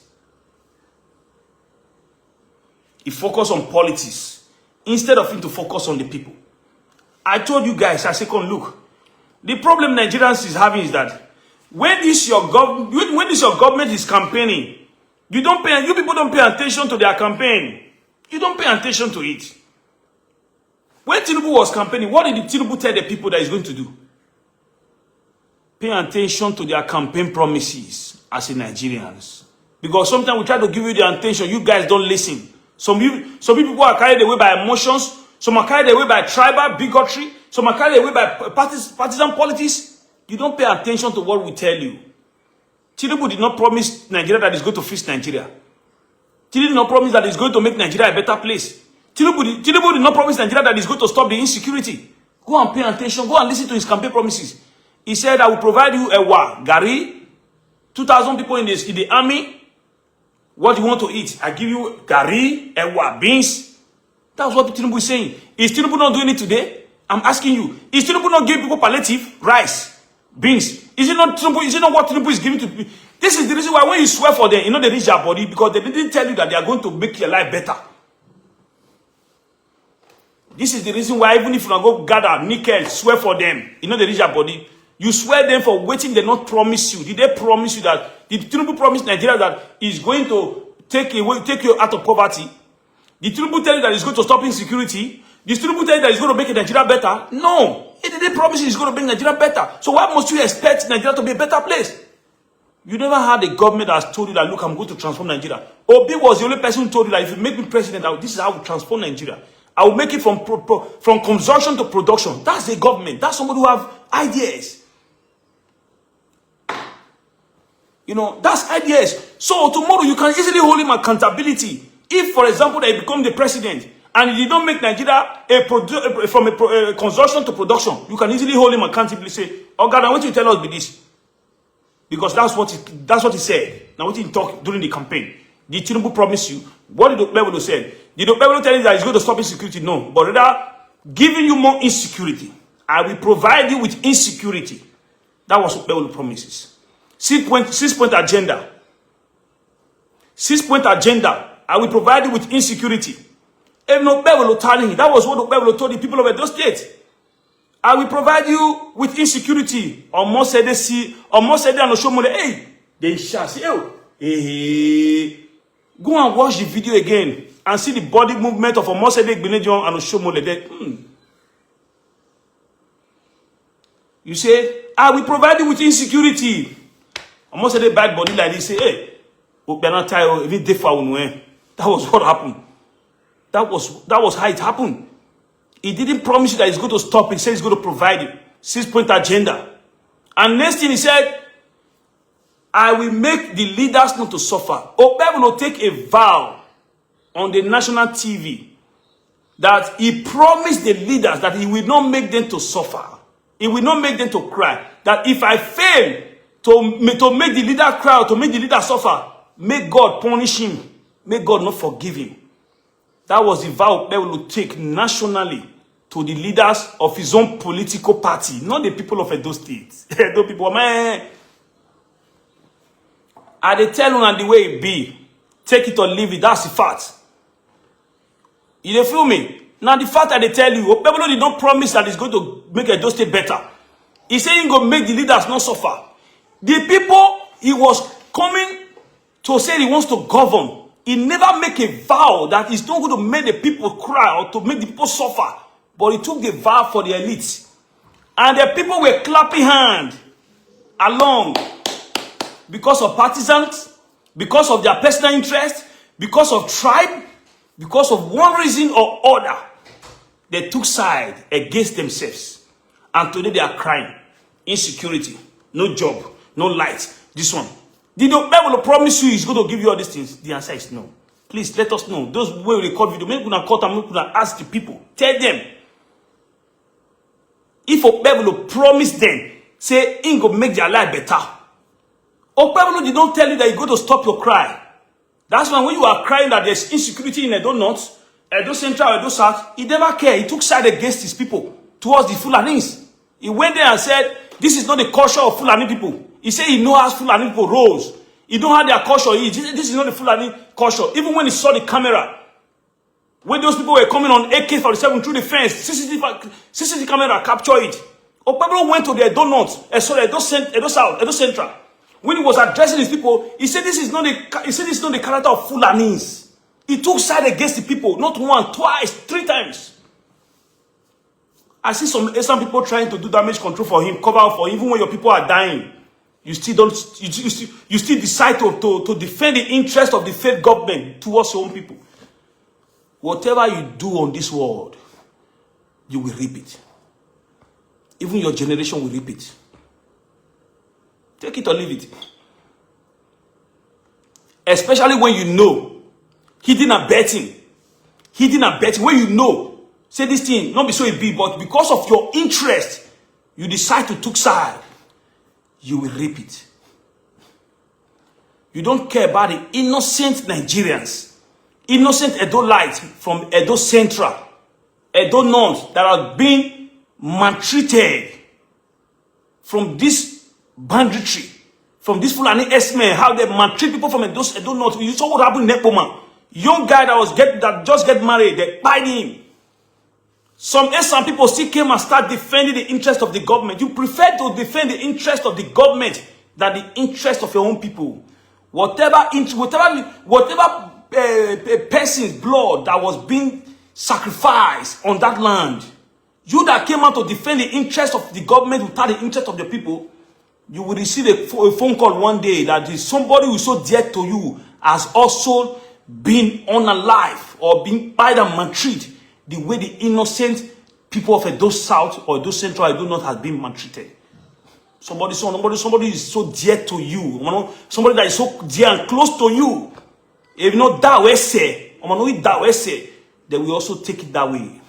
He focused on politics instead of him to focus on the people. I told you guys, I said, look, the problem Nigerians is having is that when this your government is campaigning, you people don't pay attention to their campaign. You don't pay attention to it. When Tinubu was campaigning, what did Tinubu tell the people that he's going to do? Pay attention to their campaign promises as Nigerians. Because sometimes we try to give you the attention, you guys don't listen. Some people are carried away by emotions. Some are carried away by tribal bigotry. Some are carried away by partisan politics. You don't pay attention to what we tell you. Tinubu did not promise Nigeria that he's going to fix Nigeria. Tinubu did not promise that he's going to make Nigeria a better place. Tinubu did not promise Nigeria that he's going to stop the insecurity. Go and pay attention. Go and listen to his campaign promises. He said, I will provide you a Gary, 2,000 people in the army. What do you want to eat? I give you Gary, beans. That's what Tinubu is saying. Is Tinubu not doing it today? I'm asking you. Is Tinubu not giving people palliative? Rice, beans. Is it not what Tinubu is giving to people? This is the reason why when you swear for them, you know they reach their body because they didn't tell you that they are going to make your life better. This is the reason why even if you go gather nickel, swear for them, you know they reach their body. You swear them for waiting, they not promise you. Did they promise you that? Did Tinubu promise Nigeria that he's going to take you out of poverty? Did Tinubu tell you that he's going to stop insecurity? Did Tinubu tell you that he's going to make Nigeria better? No. He didn't promise you he's going to make Nigeria better. So why must you expect Nigeria to be a better place? You never had a government that has told you that, look, I'm going to transform Nigeria. Obi was the only person who told you that if you make me president, this is how I will transform Nigeria. I will make it from consumption to production. That's a government. That's somebody who have ideas. You know, that's ideas. So tomorrow you can easily hold him accountability. If, for example, they become the president and he did not make Nigeria from a consumption to production, you can easily hold him accountable. Say, oh God, I want you to tell us with this. Because that's what he said. Now, what he talked during the campaign. Did Tinubu promise you? What did Okpebholo say? Did Okpebholo tell you that he's going to stop insecurity? No. But rather, giving you more insecurity. I will provide you with insecurity. That was Okpebholo promises. 6-point agenda. 6-point agenda. I will provide you with insecurity. Even Okpebholo telling you, that was what Okpebholo told the people of Edo State. I will provide you with insecurity. Almost said they see, almost said they no show money. Hey, they shall say, oh, hey, go and watch the video again and see the body movement of almost said they Benedion and show money. You say, I will provide you with insecurity. Almost said they bad body like this. Say, hey, even that was what happened. That was how it happened. He didn't promise you that he's going to stop. He said he's going to provide it. 6-point agenda. And next thing he said, I will make the leaders not to suffer. Okpebholo will take a vow on the national TV that he promised the leaders that he will not make them to suffer. He will not make them to cry. That if I fail to make the leader cry or to make the leader suffer, may God punish him. May God not forgive him. That was the vow Okpebholo will take nationally to the leaders of his own political party, not the people of Edo State. Edo people, man. I they tell you and the way it be. Take it or leave it. That's the fact. You feel me? Now the fact that they tell you, Okpebholo did not promise that he's going to make Edo State better. He's saying he's going to make the leaders not suffer. The people he was coming to say he wants to govern, he never make a vow that he's not going to make the people cry or to make the people suffer. But he took the vow for the elites. And the people were clapping hands along because of partisans, because of their personal interest, because of tribe, because of one reason or other. They took side against themselves. And today they are crying. Insecurity, no job, no light. This one. Did Okpebholo promise you he's going to give you all these things? The answer is no. Please let us know. Those who record video, maybe we can cut and we can ask the people. Tell them. If Okpebholo promised them, say, he go make their life better. Okpebholo did not tell you that he's going to stop your cry. That's why when you are crying that there's insecurity in Edo North, Edo Central, Edo South, he never cared. He took side against his people towards the Fulanis. He went there and said, this is not the culture of Fulani people. He said he knows how Fulani people rose. He don't have their culture. This is not the Fulani culture. Even when he saw the camera, when those people were coming on AK-47 through the fence, CCTV camera captured it. Okpebholo went to the Edo North, Edo South, Edo Central. When he was addressing his people, he said this is not the character of Fulanis. He took side against the people, not one, twice, 3 times. I see some people trying to do damage control for him, cover up for him, even when your people are dying. You still decide to defend the interest of the faith government towards your own people. Whatever you do on this world, you will reap it. Even your generation will reap it. Take it or leave it. Especially when you know, hidden and betting, when you know, say this thing, not be so it be, but because of your interest, you decide to take side, you will reap it. You don't care about the innocent Nigerians, innocent Edolites from Edo Central, Edo North that are being maltreated from this banditry, from this Fulani S-men, how they maltreat people from Edo North. You saw what happened in Nepoma. Young guy that just get married, they bite him. Some people still came and start defending the interest of the government. You prefer to defend the interest of the government than the interest of your own people. Whatever person's blood that was being sacrificed on that land, you that came out to defend the interest of the government without the interest of the people, you will receive a phone call one day that is somebody who is so dear to you has also been unalive or been buried and maltreated the way the innocent people of Edo South or Edo Central Edo North has been maltreated. Somebody is so dear to you. Somebody that is so dear and close to you. If not that way say, they will also take it that way.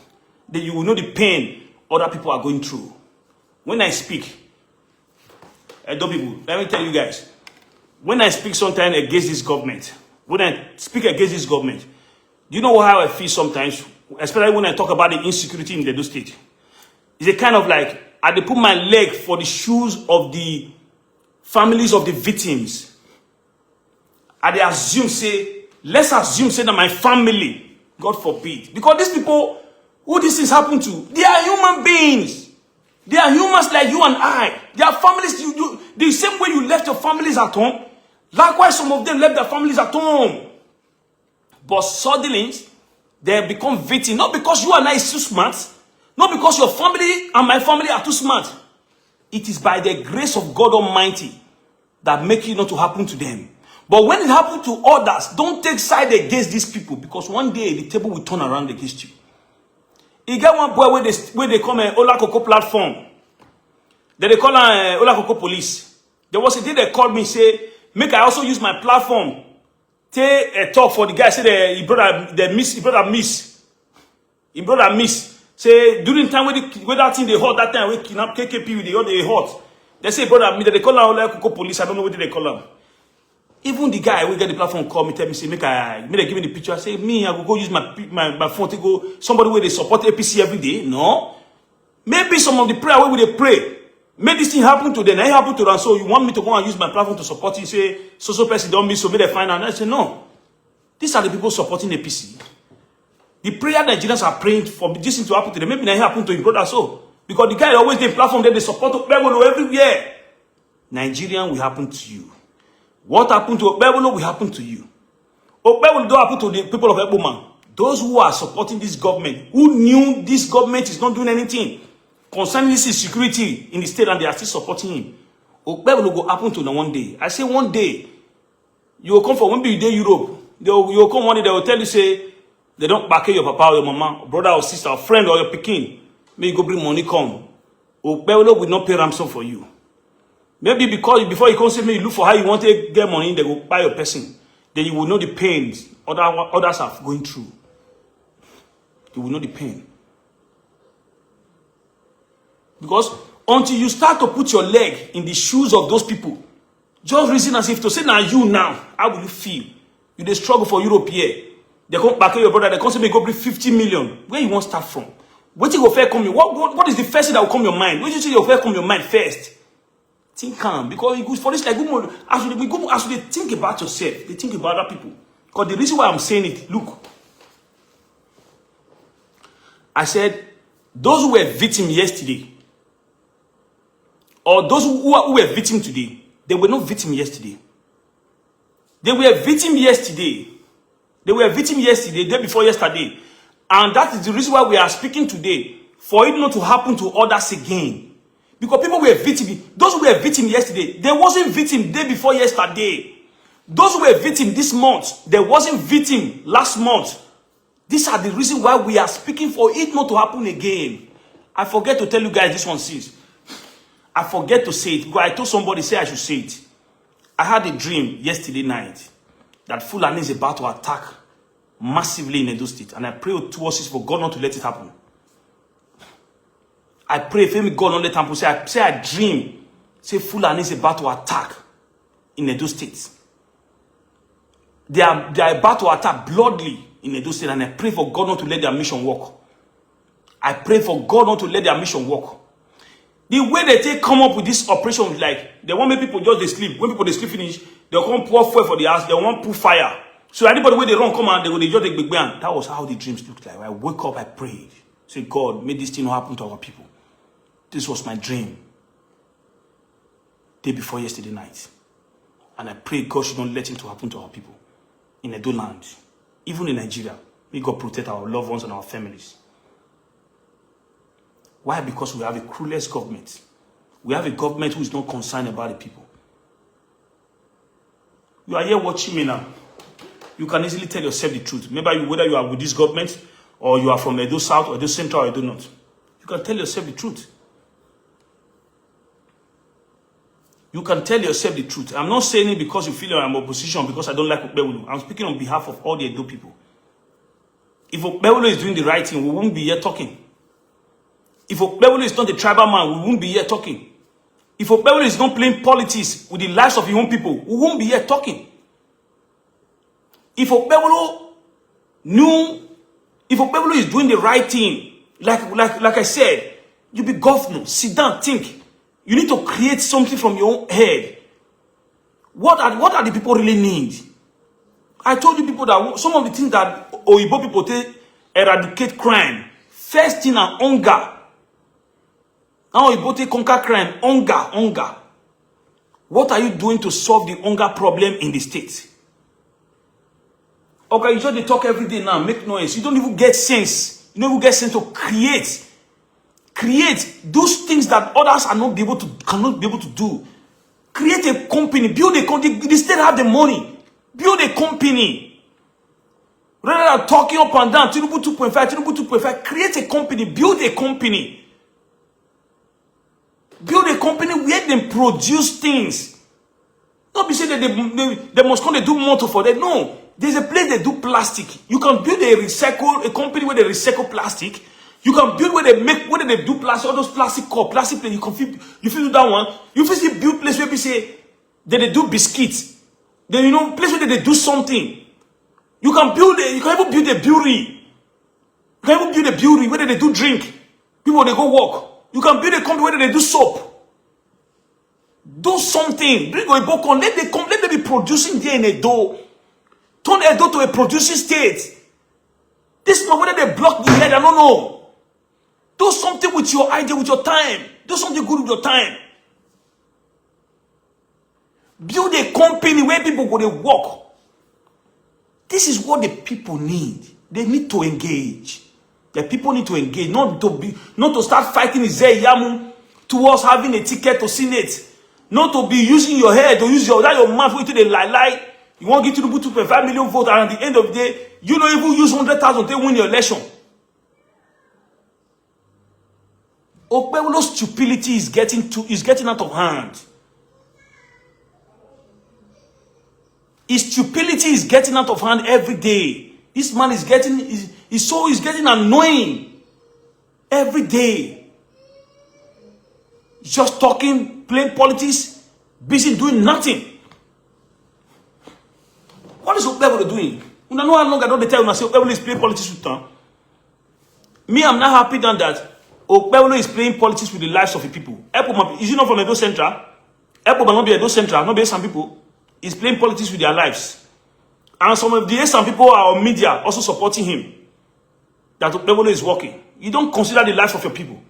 Then you will know the pain other people are going through. When I speak, Edo people, let me tell you guys, when I speak sometimes against this government, do you know how I feel sometimes? Especially when I talk about the insecurity in the Edo State. It's a kind of like, I put my leg for the shoes of the families of the victims. Let's assume that my family, God forbid. Because these people, who this is happening to, they are human beings. They are humans like you and I. They are families, the same way you left your families at home. Likewise, some of them left their families at home. But suddenly, they become victims. Not because you and I is too smart. Not because your family and my family are too smart. It is by the grace of God Almighty that make it not to happen to them. But when it happens to others, don't take side against these people, because one day the table will turn around against you. You get one boy where they come Ola Coco platform. Then they call Ola Coco police. There was a day they called me, say, make I also use my platform. Take a talk for the guy, say his brother miss. Say during time when that thing they hot that time, we kidnap KKP with the hot. They say brother me, they call him Ola Coco police. I don't know what they call him. Even the guy we get the platform call me, tell me, say, they give me the picture. I say, me, I will go use my phone to go, somebody where they support APC every day. No. Maybe some of the prayer where they pray. Maybe this thing happen to them, it happen to them. So you want me to go and use my platform to support you, say, so person don't miss, so may they find out. I say, no. These are the people supporting APC. The prayer Nigerians are praying for this thing to happen to them. Maybe it happen to his brother so. Because the guy always the platform that they support Okpebholo everywhere. Nigerian will happen to you. What happened to Okpebholo will happen to you. Okpebholo don't happen to the people of Eboma. Those who are supporting this government, who knew this government is not doing anything concerning this insecurity in the state and they are still supporting him. Okpebholo will happen to them one day. I say one day, you will come for when you day Europe. You will come one day, they will tell you, say, they don't back your papa or your mama, or brother or sister, or friend or your pikin. May you go bring money come. Okpebholo will not pay ransom for you. Maybe because before you come say me, you look for how you want to get money, they will buy your person. Then you will know the pains others are going through. You will know the pain. Because until you start to put your leg in the shoes of those people, just reason as if to say, now you now, how will you feel? You dey struggle for Europe here. They come back your brother, they come say me go bring 50 million. Where you want to start from? What you go first come? What is the first thing that will come your mind? What you say your first come your mind first? Think calm, because it goes for this like good as you think about yourself, they think about other people. Because the reason why I'm saying it, look, I said those who were victims yesterday, or those who were victims today, they were not victims yesterday. They were victims yesterday. They were victims yesterday, day before yesterday, and that is the reason why we are speaking today, for it not to happen to others again. Because people were victims. Those who were victims yesterday, they wasn't victim day before yesterday. Those who were victims this month, they wasn't victim last month. These are the reasons why we are speaking for it not to happen again. I forget to tell you guys this one since. I forget to say it because I told somebody say I should say it. I had a dream yesterday night that Fulani is about to attack massively in Edo State, and I pray with 2 horses for God not to let it happen. I pray if me God not let happen. Say I dream. Say Fulani is about to attack in Edo State. They are about to attack bloodily in Edo State, and I pray for God not to let their mission work. I pray for God not to let their mission work. The way they take come up with this operation, like they want make people just they sleep. When people they sleep finish, they'll come pour fuel for the house. They want put fire. So anybody where they run come out, they just take big bang. That was how the dreams looked like. I woke up, I prayed. Say, God, may this thing not happen to our people. This was my dream. Day before yesterday night. And I pray God should not let it to happen to our people. In Edo land. Even in Nigeria. May God protect our loved ones and our families. Why? Because we have a clueless government. We have a government who is not concerned about the people. You are here watching me now. You can easily tell yourself the truth. Maybe whether you are with this government or you are from Edo South or Edo Central or Edo North. You can tell yourself the truth. You can tell yourself the truth. I'm not saying it because you feel I'm opposition, because I don't like Okpebholo. I'm speaking on behalf of all the Edo people. If Okpebholo is doing the right thing, we won't be here talking. If Okpebholo is not the tribal man, we won't be here talking. If Okpebholo is not playing politics with the lives of his own people, we won't be here talking. If Okpebholo is doing the right thing, like I said, you be governor, sit down, think. You need to create something from your own head. What are the people really need? I told you people that some of the things that Oyibo people take eradicate crime. First thing are hunger. Now Oyibo take conquer crime. Hunger. What are you doing to solve the hunger problem in the state? Okay, you just talk every day now, make noise. You don't even get sense. You don't even get sense to create those things that others are not cannot be able to do. Create a company, build a company. The state have the money. Build a company. Rather than talking up and down, Tinubu 2.5, create a company, build a company. Build a company where they produce things. Not be saying that they must come and do motor for them. No. There's a place they do plastic. You can build a company where they recycle plastic. You can build where they do plastic, all those plastic cup, plastic plate. You feel that one. You feel build place where people say that they do biscuits. Then place where they do something. You can even build a brewery. You can even build a brewery where they do drink. People they go work. You can build a company where they do soap. Do something. Bring a book on. Let them be producing there in Edo. Turn Edo to a producing state. This is not whether they block the head. I don't know. Do something with your idea, with your time. Do something good with your time. Build a company where people go to work. This is what the people need. They need to engage. The people need to engage, not to start fighting Ize-Iyamu towards having a ticket to Senate. Not to be using your head, to use your mouth to the lie. You want to get to 2.5 million votes, and at the end of the day, you don't even use 100,000 to win your election. Okpebholo's stupidity is getting out of hand. His stupidity is getting out of hand every day. This man is getting annoying every day. He's just talking, playing politics, busy doing nothing. What is Okpebholo doing? You know how long I don't tell you myself Okpebholo is playing politics with them. Me, I'm not happy than that. Okpebholo is playing politics with the lives of the people. Is he not from Edo Central? Ekpo might not be Edo Central, not be some people. He's playing politics with their lives. And some of the some people are on media also supporting him. That Okpebholo is working. You don't consider the lives of your people.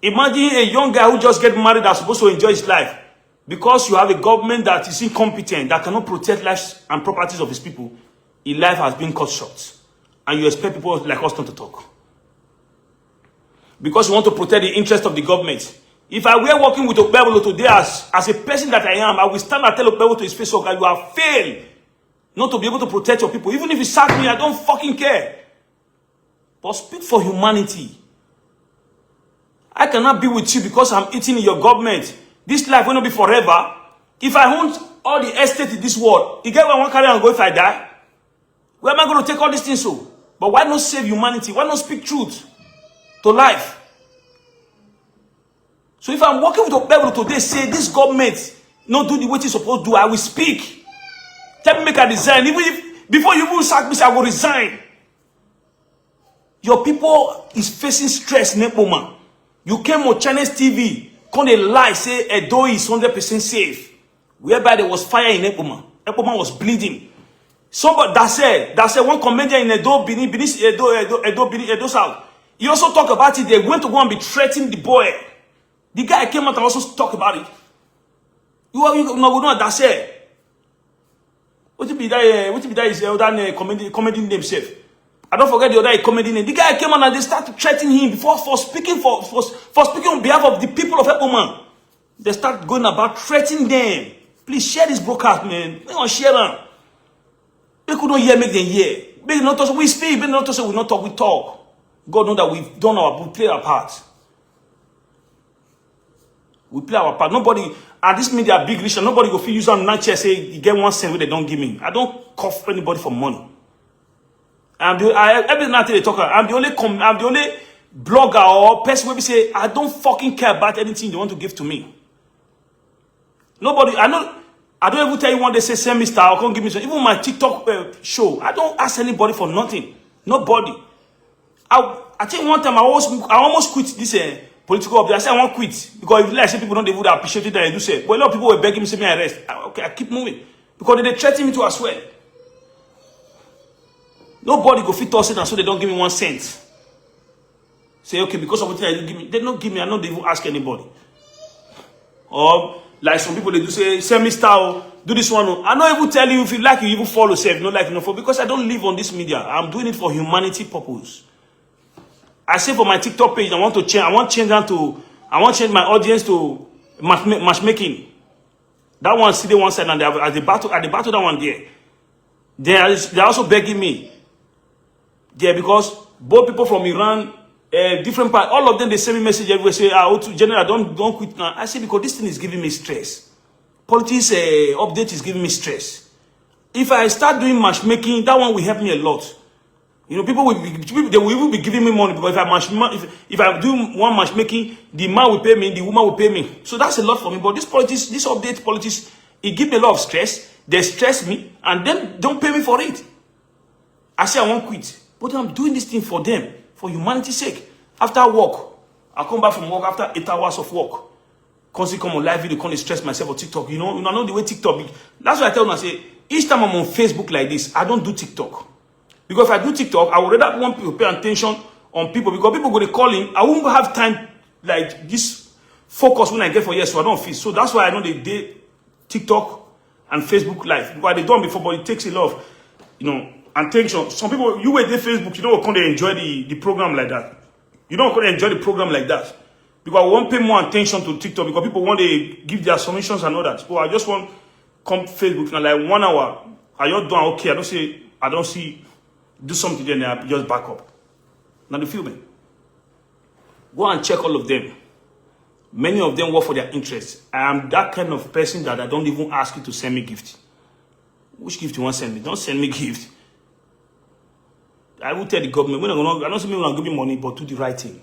Imagine a young guy who just get married that's supposed to enjoy his life. Because you have a government that is incompetent, that cannot protect lives and properties of his people, his life has been cut short. And you expect people like us not to talk. Because you want to protect the interest of the government. If I were working with Okpebholo today as a person that I am, I will stand and tell Okpebholo to his face, okay, you have failed not to be able to protect your people. Even if you sack me, I don't fucking care. But speak for humanity. I cannot be with you because I'm eating in your government. This life will not be forever. If I own all the estate in this world, you get where I want to carry and go if I die? Where am I going to take all these things so? But why not save humanity? Why not speak truth to life? So if I'm working with Okpebholo today, say this government not do the way it's supposed to do, I will speak. Tell me make a resign. Even if before you even sack me, I will resign. Your people is facing stress in that moment. You came on Chinese TV, come a lie, say Edo is 100% safe. Whereby there was fire in Ekpoma. Ekpoma was bleeding. Somebody that said one comedian in Edo South. He also talked about it. They went to go and be threatening the boy. The guy came out and also talked about it. We know that said. What be that is the other comedy name self. I don't forget the other comedy name. The guy came out and they started threatening him for speaking for speaking on behalf of the people of Ekpoman. They start going about threatening them. Please share this broadcast, man. They don't share them. They could not hear, make them hear. They not talk, we speak. They not talk, we not talk, we talk. God knows that we've done we play our part. We play our part. Nobody, and this media big rich, and nobody go feel use on not chair say you get 1 cent where they don't give me. I don't cough anybody for money. Every night they talk. I'm the only blogger or person where we say I don't fucking care about anything they want to give to me. Nobody, I don't even tell you one day say send me star or come give me some. Even my TikTok show, I don't ask anybody for nothing. Nobody. I think one time I almost quit this political update. I said I won't quit because if like say people don't even appreciate it that I do say. But a lot of people were begging me say me arrest. Okay, I keep moving because they threaten me to as well. Nobody go fit us it and so they don't give me 1 cent. Say okay because of what they give me, they don't give me. I don't even ask anybody. Or like some people they do say send me star, do this one. I don't even tell you if you like you even follow self, not like no for because I don't live on this media. I'm doing it for humanity purpose. I say for my TikTok page, I want to change. I want change my audience to matchmaking. That one see the one side and at the battle that one there. They're also begging me. Yeah, because both people from Iran, different part, all of them they send me message everywhere say, General, don't quit now. I say because this thing is giving me stress. Politics update is giving me stress. If I start doing matchmaking, that one will help me a lot. You know, they will even be giving me money because if I do one matchmaking, the man will pay me, the woman will pay me. So that's a lot for me. But this update politics, it gives me a lot of stress. They stress me and then don't pay me for it. I say I won't quit. But I'm doing this thing for them, for humanity's sake. After work, I come back from work after 8 hours of work. Constantly come on live video, can't stress myself on TikTok. You know the way TikTok. That's why I tell them, I say, each time I'm on Facebook like this, I don't do TikTok. Because if I do TikTok, I would rather want people to pay attention on people. Because people go to call in, I won't have time like this focus when I get for years, so I don't feel. So that's why I know they did TikTok and Facebook Live. Because they done before, but it takes a lot of, attention. Some people, you wait their Facebook, you don't want to enjoy the program like that. You don't want to enjoy the program like that. Because I won't pay more attention to TikTok because people want to give their submissions and all that. So I just want come Facebook and like 1 hour. Are you done? Okay, I don't see, do something then I just back up. Now the filming. Go and check all of them. Many of them work for their interests. I am that kind of person that I don't even ask you to send me gift. Which gift you want to send me? Don't send me gift. I will tell the government, I don't say me when I give me money, but do the right thing.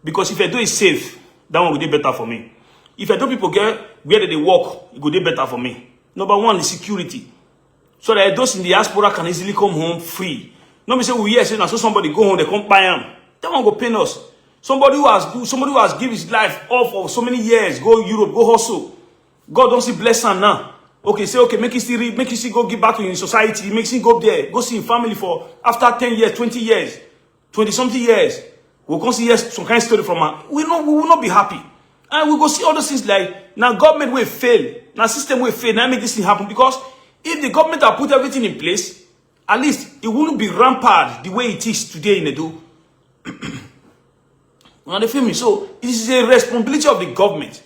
Because if I do it safe, that one will do better for me. If I do people get where they work, it will do better for me. Number one is security. So that those in the diaspora can easily come home free. Not me say we so somebody go home, they come buy them. That one go pain us. Somebody who has given his life off for so many years, go Europe, go hustle. God don't see bless him now. Okay, say okay, make you still go give back to your society, make you go there, go see your family for after 10 years, 20 years, 20-something years. We'll come see some kind of story from her. We will not be happy. And we go see other things like now government will fail, now system will fail, now make this thing happen. Because if the government have put everything in place, at least it wouldn't be rampant the way it is today in Edo. Now they feel me. So it is a responsibility of the government.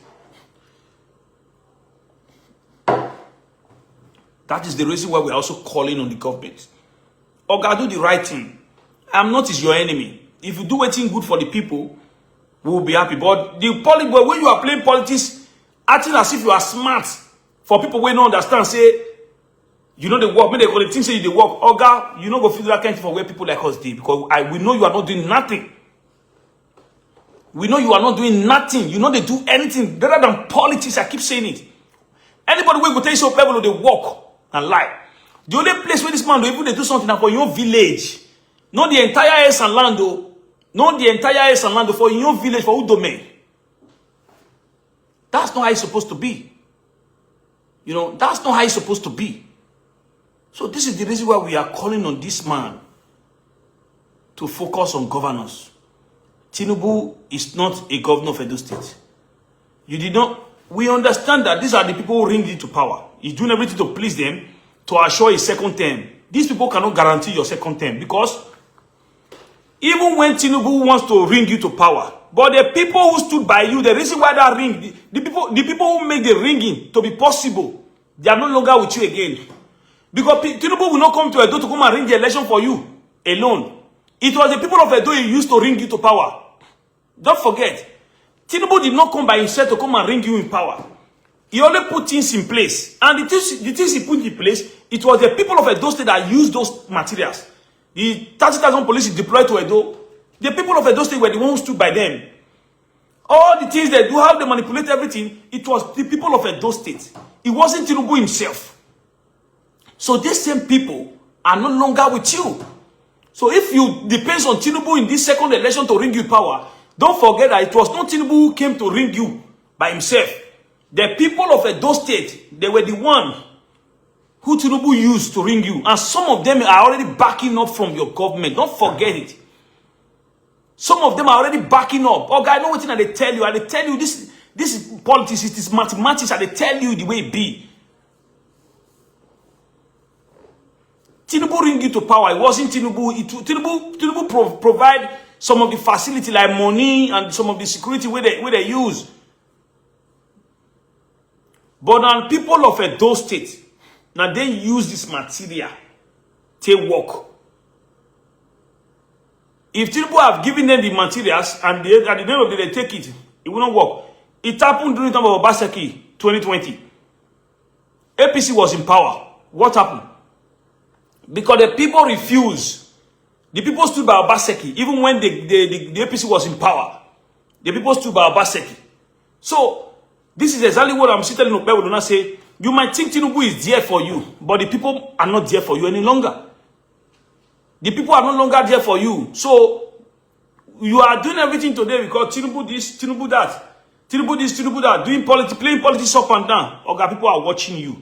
That is the reason why we're also calling on the government. Oga, do the right thing. I'm not your enemy. If you do anything good for the people, we will be happy. But when you are playing politics, acting as if you are smart, for people who don't understand, say, you know the work, maybe they think say you the work. Oga, you know go feel that kind of for where people like us did. Because we know you are not doing nothing. We know you are not doing nothing. You know they do anything rather than politics. I keep saying it. Anybody will go tell you so people they work and lie. The only place where this man even they do something for your village. Not the entire S and land though. Not the entire S and land for your village for who domain. That's not how it's supposed to be. That's not how it's supposed to be. So this is the reason why we are calling on this man to focus on governance. Tinubu is not a governor of Edo State. You did not. We understand that these are the people who ring you to power. He's doing everything to please them, to assure a second term. These people cannot guarantee your second term, because even when Tinubu wants to ring you to power, but the people who stood by you, the reason why that ring, the people who make the ringing to be possible, they are no longer with you again. Because Tinubu will not come to Edo to come and ring the election for you alone. It was the people of Edo he used to ring you to power. Don't forget, Tinubu did not come by himself to come and ring you in power. He only put things in place. And the things he put in place, it was the people of Edo State that used those materials. The 30,000 police deployed to Edo. The people of Edo State were the ones who stood by them. All the things they do, how they manipulate everything, it was the people of Edo State. It wasn't Tinubu himself. So these same people are no longer with you. So if you depend on Tinubu in this second election to ring you power, don't forget that it was not Tinubu who came to ring you by himself. The people of Edo State, they were the one who Tinubu used to ring you. And some of them are already backing up from your government. Don't forget it. Some of them are already backing up. Oh, guy, I know what they tell you. And they tell you this is politics, it is mathematics, and they tell you the way it be. Tinubu ring you to power. It wasn't Tinubu. Tinubu provide some of the facility like money and some of the security where they use. But now people of Edo State, now they use this material to work. If Tinubu have given them the materials and at the end of the day they take it, it will not work. It happened during the time of Obaseki 2020. APC was in power. What happened? Because the people refused. The people stood by Obaseki even when the APC was in power. The people stood by Obaseki. So this is exactly what I'm sitting in Okpebholo and say. You might think Tinubu is there for you, but the people are not there for you any longer. The people are no longer there for you. So you are doing everything today because Tinubu this, Tinubu that. Tinubu this, Tinubu that. Doing politics, playing politics up and down. Okay, people are watching you.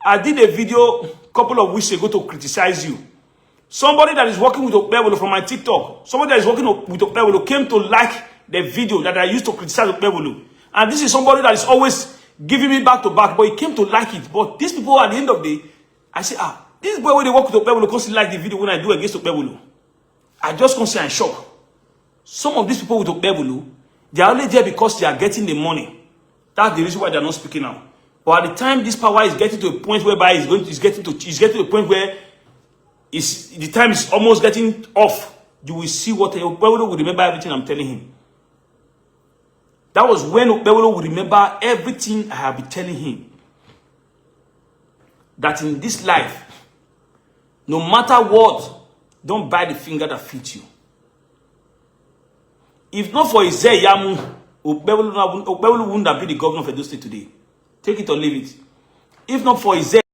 I did a video a couple of weeks ago to criticize you. Somebody that is working with Okpebholo from my TikTok, somebody that is working with Okpebholo came to like the video that I used to criticize Okpebholo. And this is somebody that is always giving me back to back, but he came to like it. But these people at the end of the day, I say, this boy when they work with Okpebholo constantly like the video when I do against Okpebholo. I just can't say I'm shocked. Some of these people with Okpebholo, they are only there because they are getting the money. That's the reason why they are not speaking out. But at the time this power is getting to a point whereby it's getting to a point where the time is almost getting off, you will see what Okpebholo will remember everything I'm telling him. That was when Okpebholo will remember everything I have been telling him. That in this life, no matter what, don't bite the finger that fits you. If not for Ize-Iyamu, Okpebholo wouldn't have been the governor of Edo State today. Take it or leave it. If not for Ize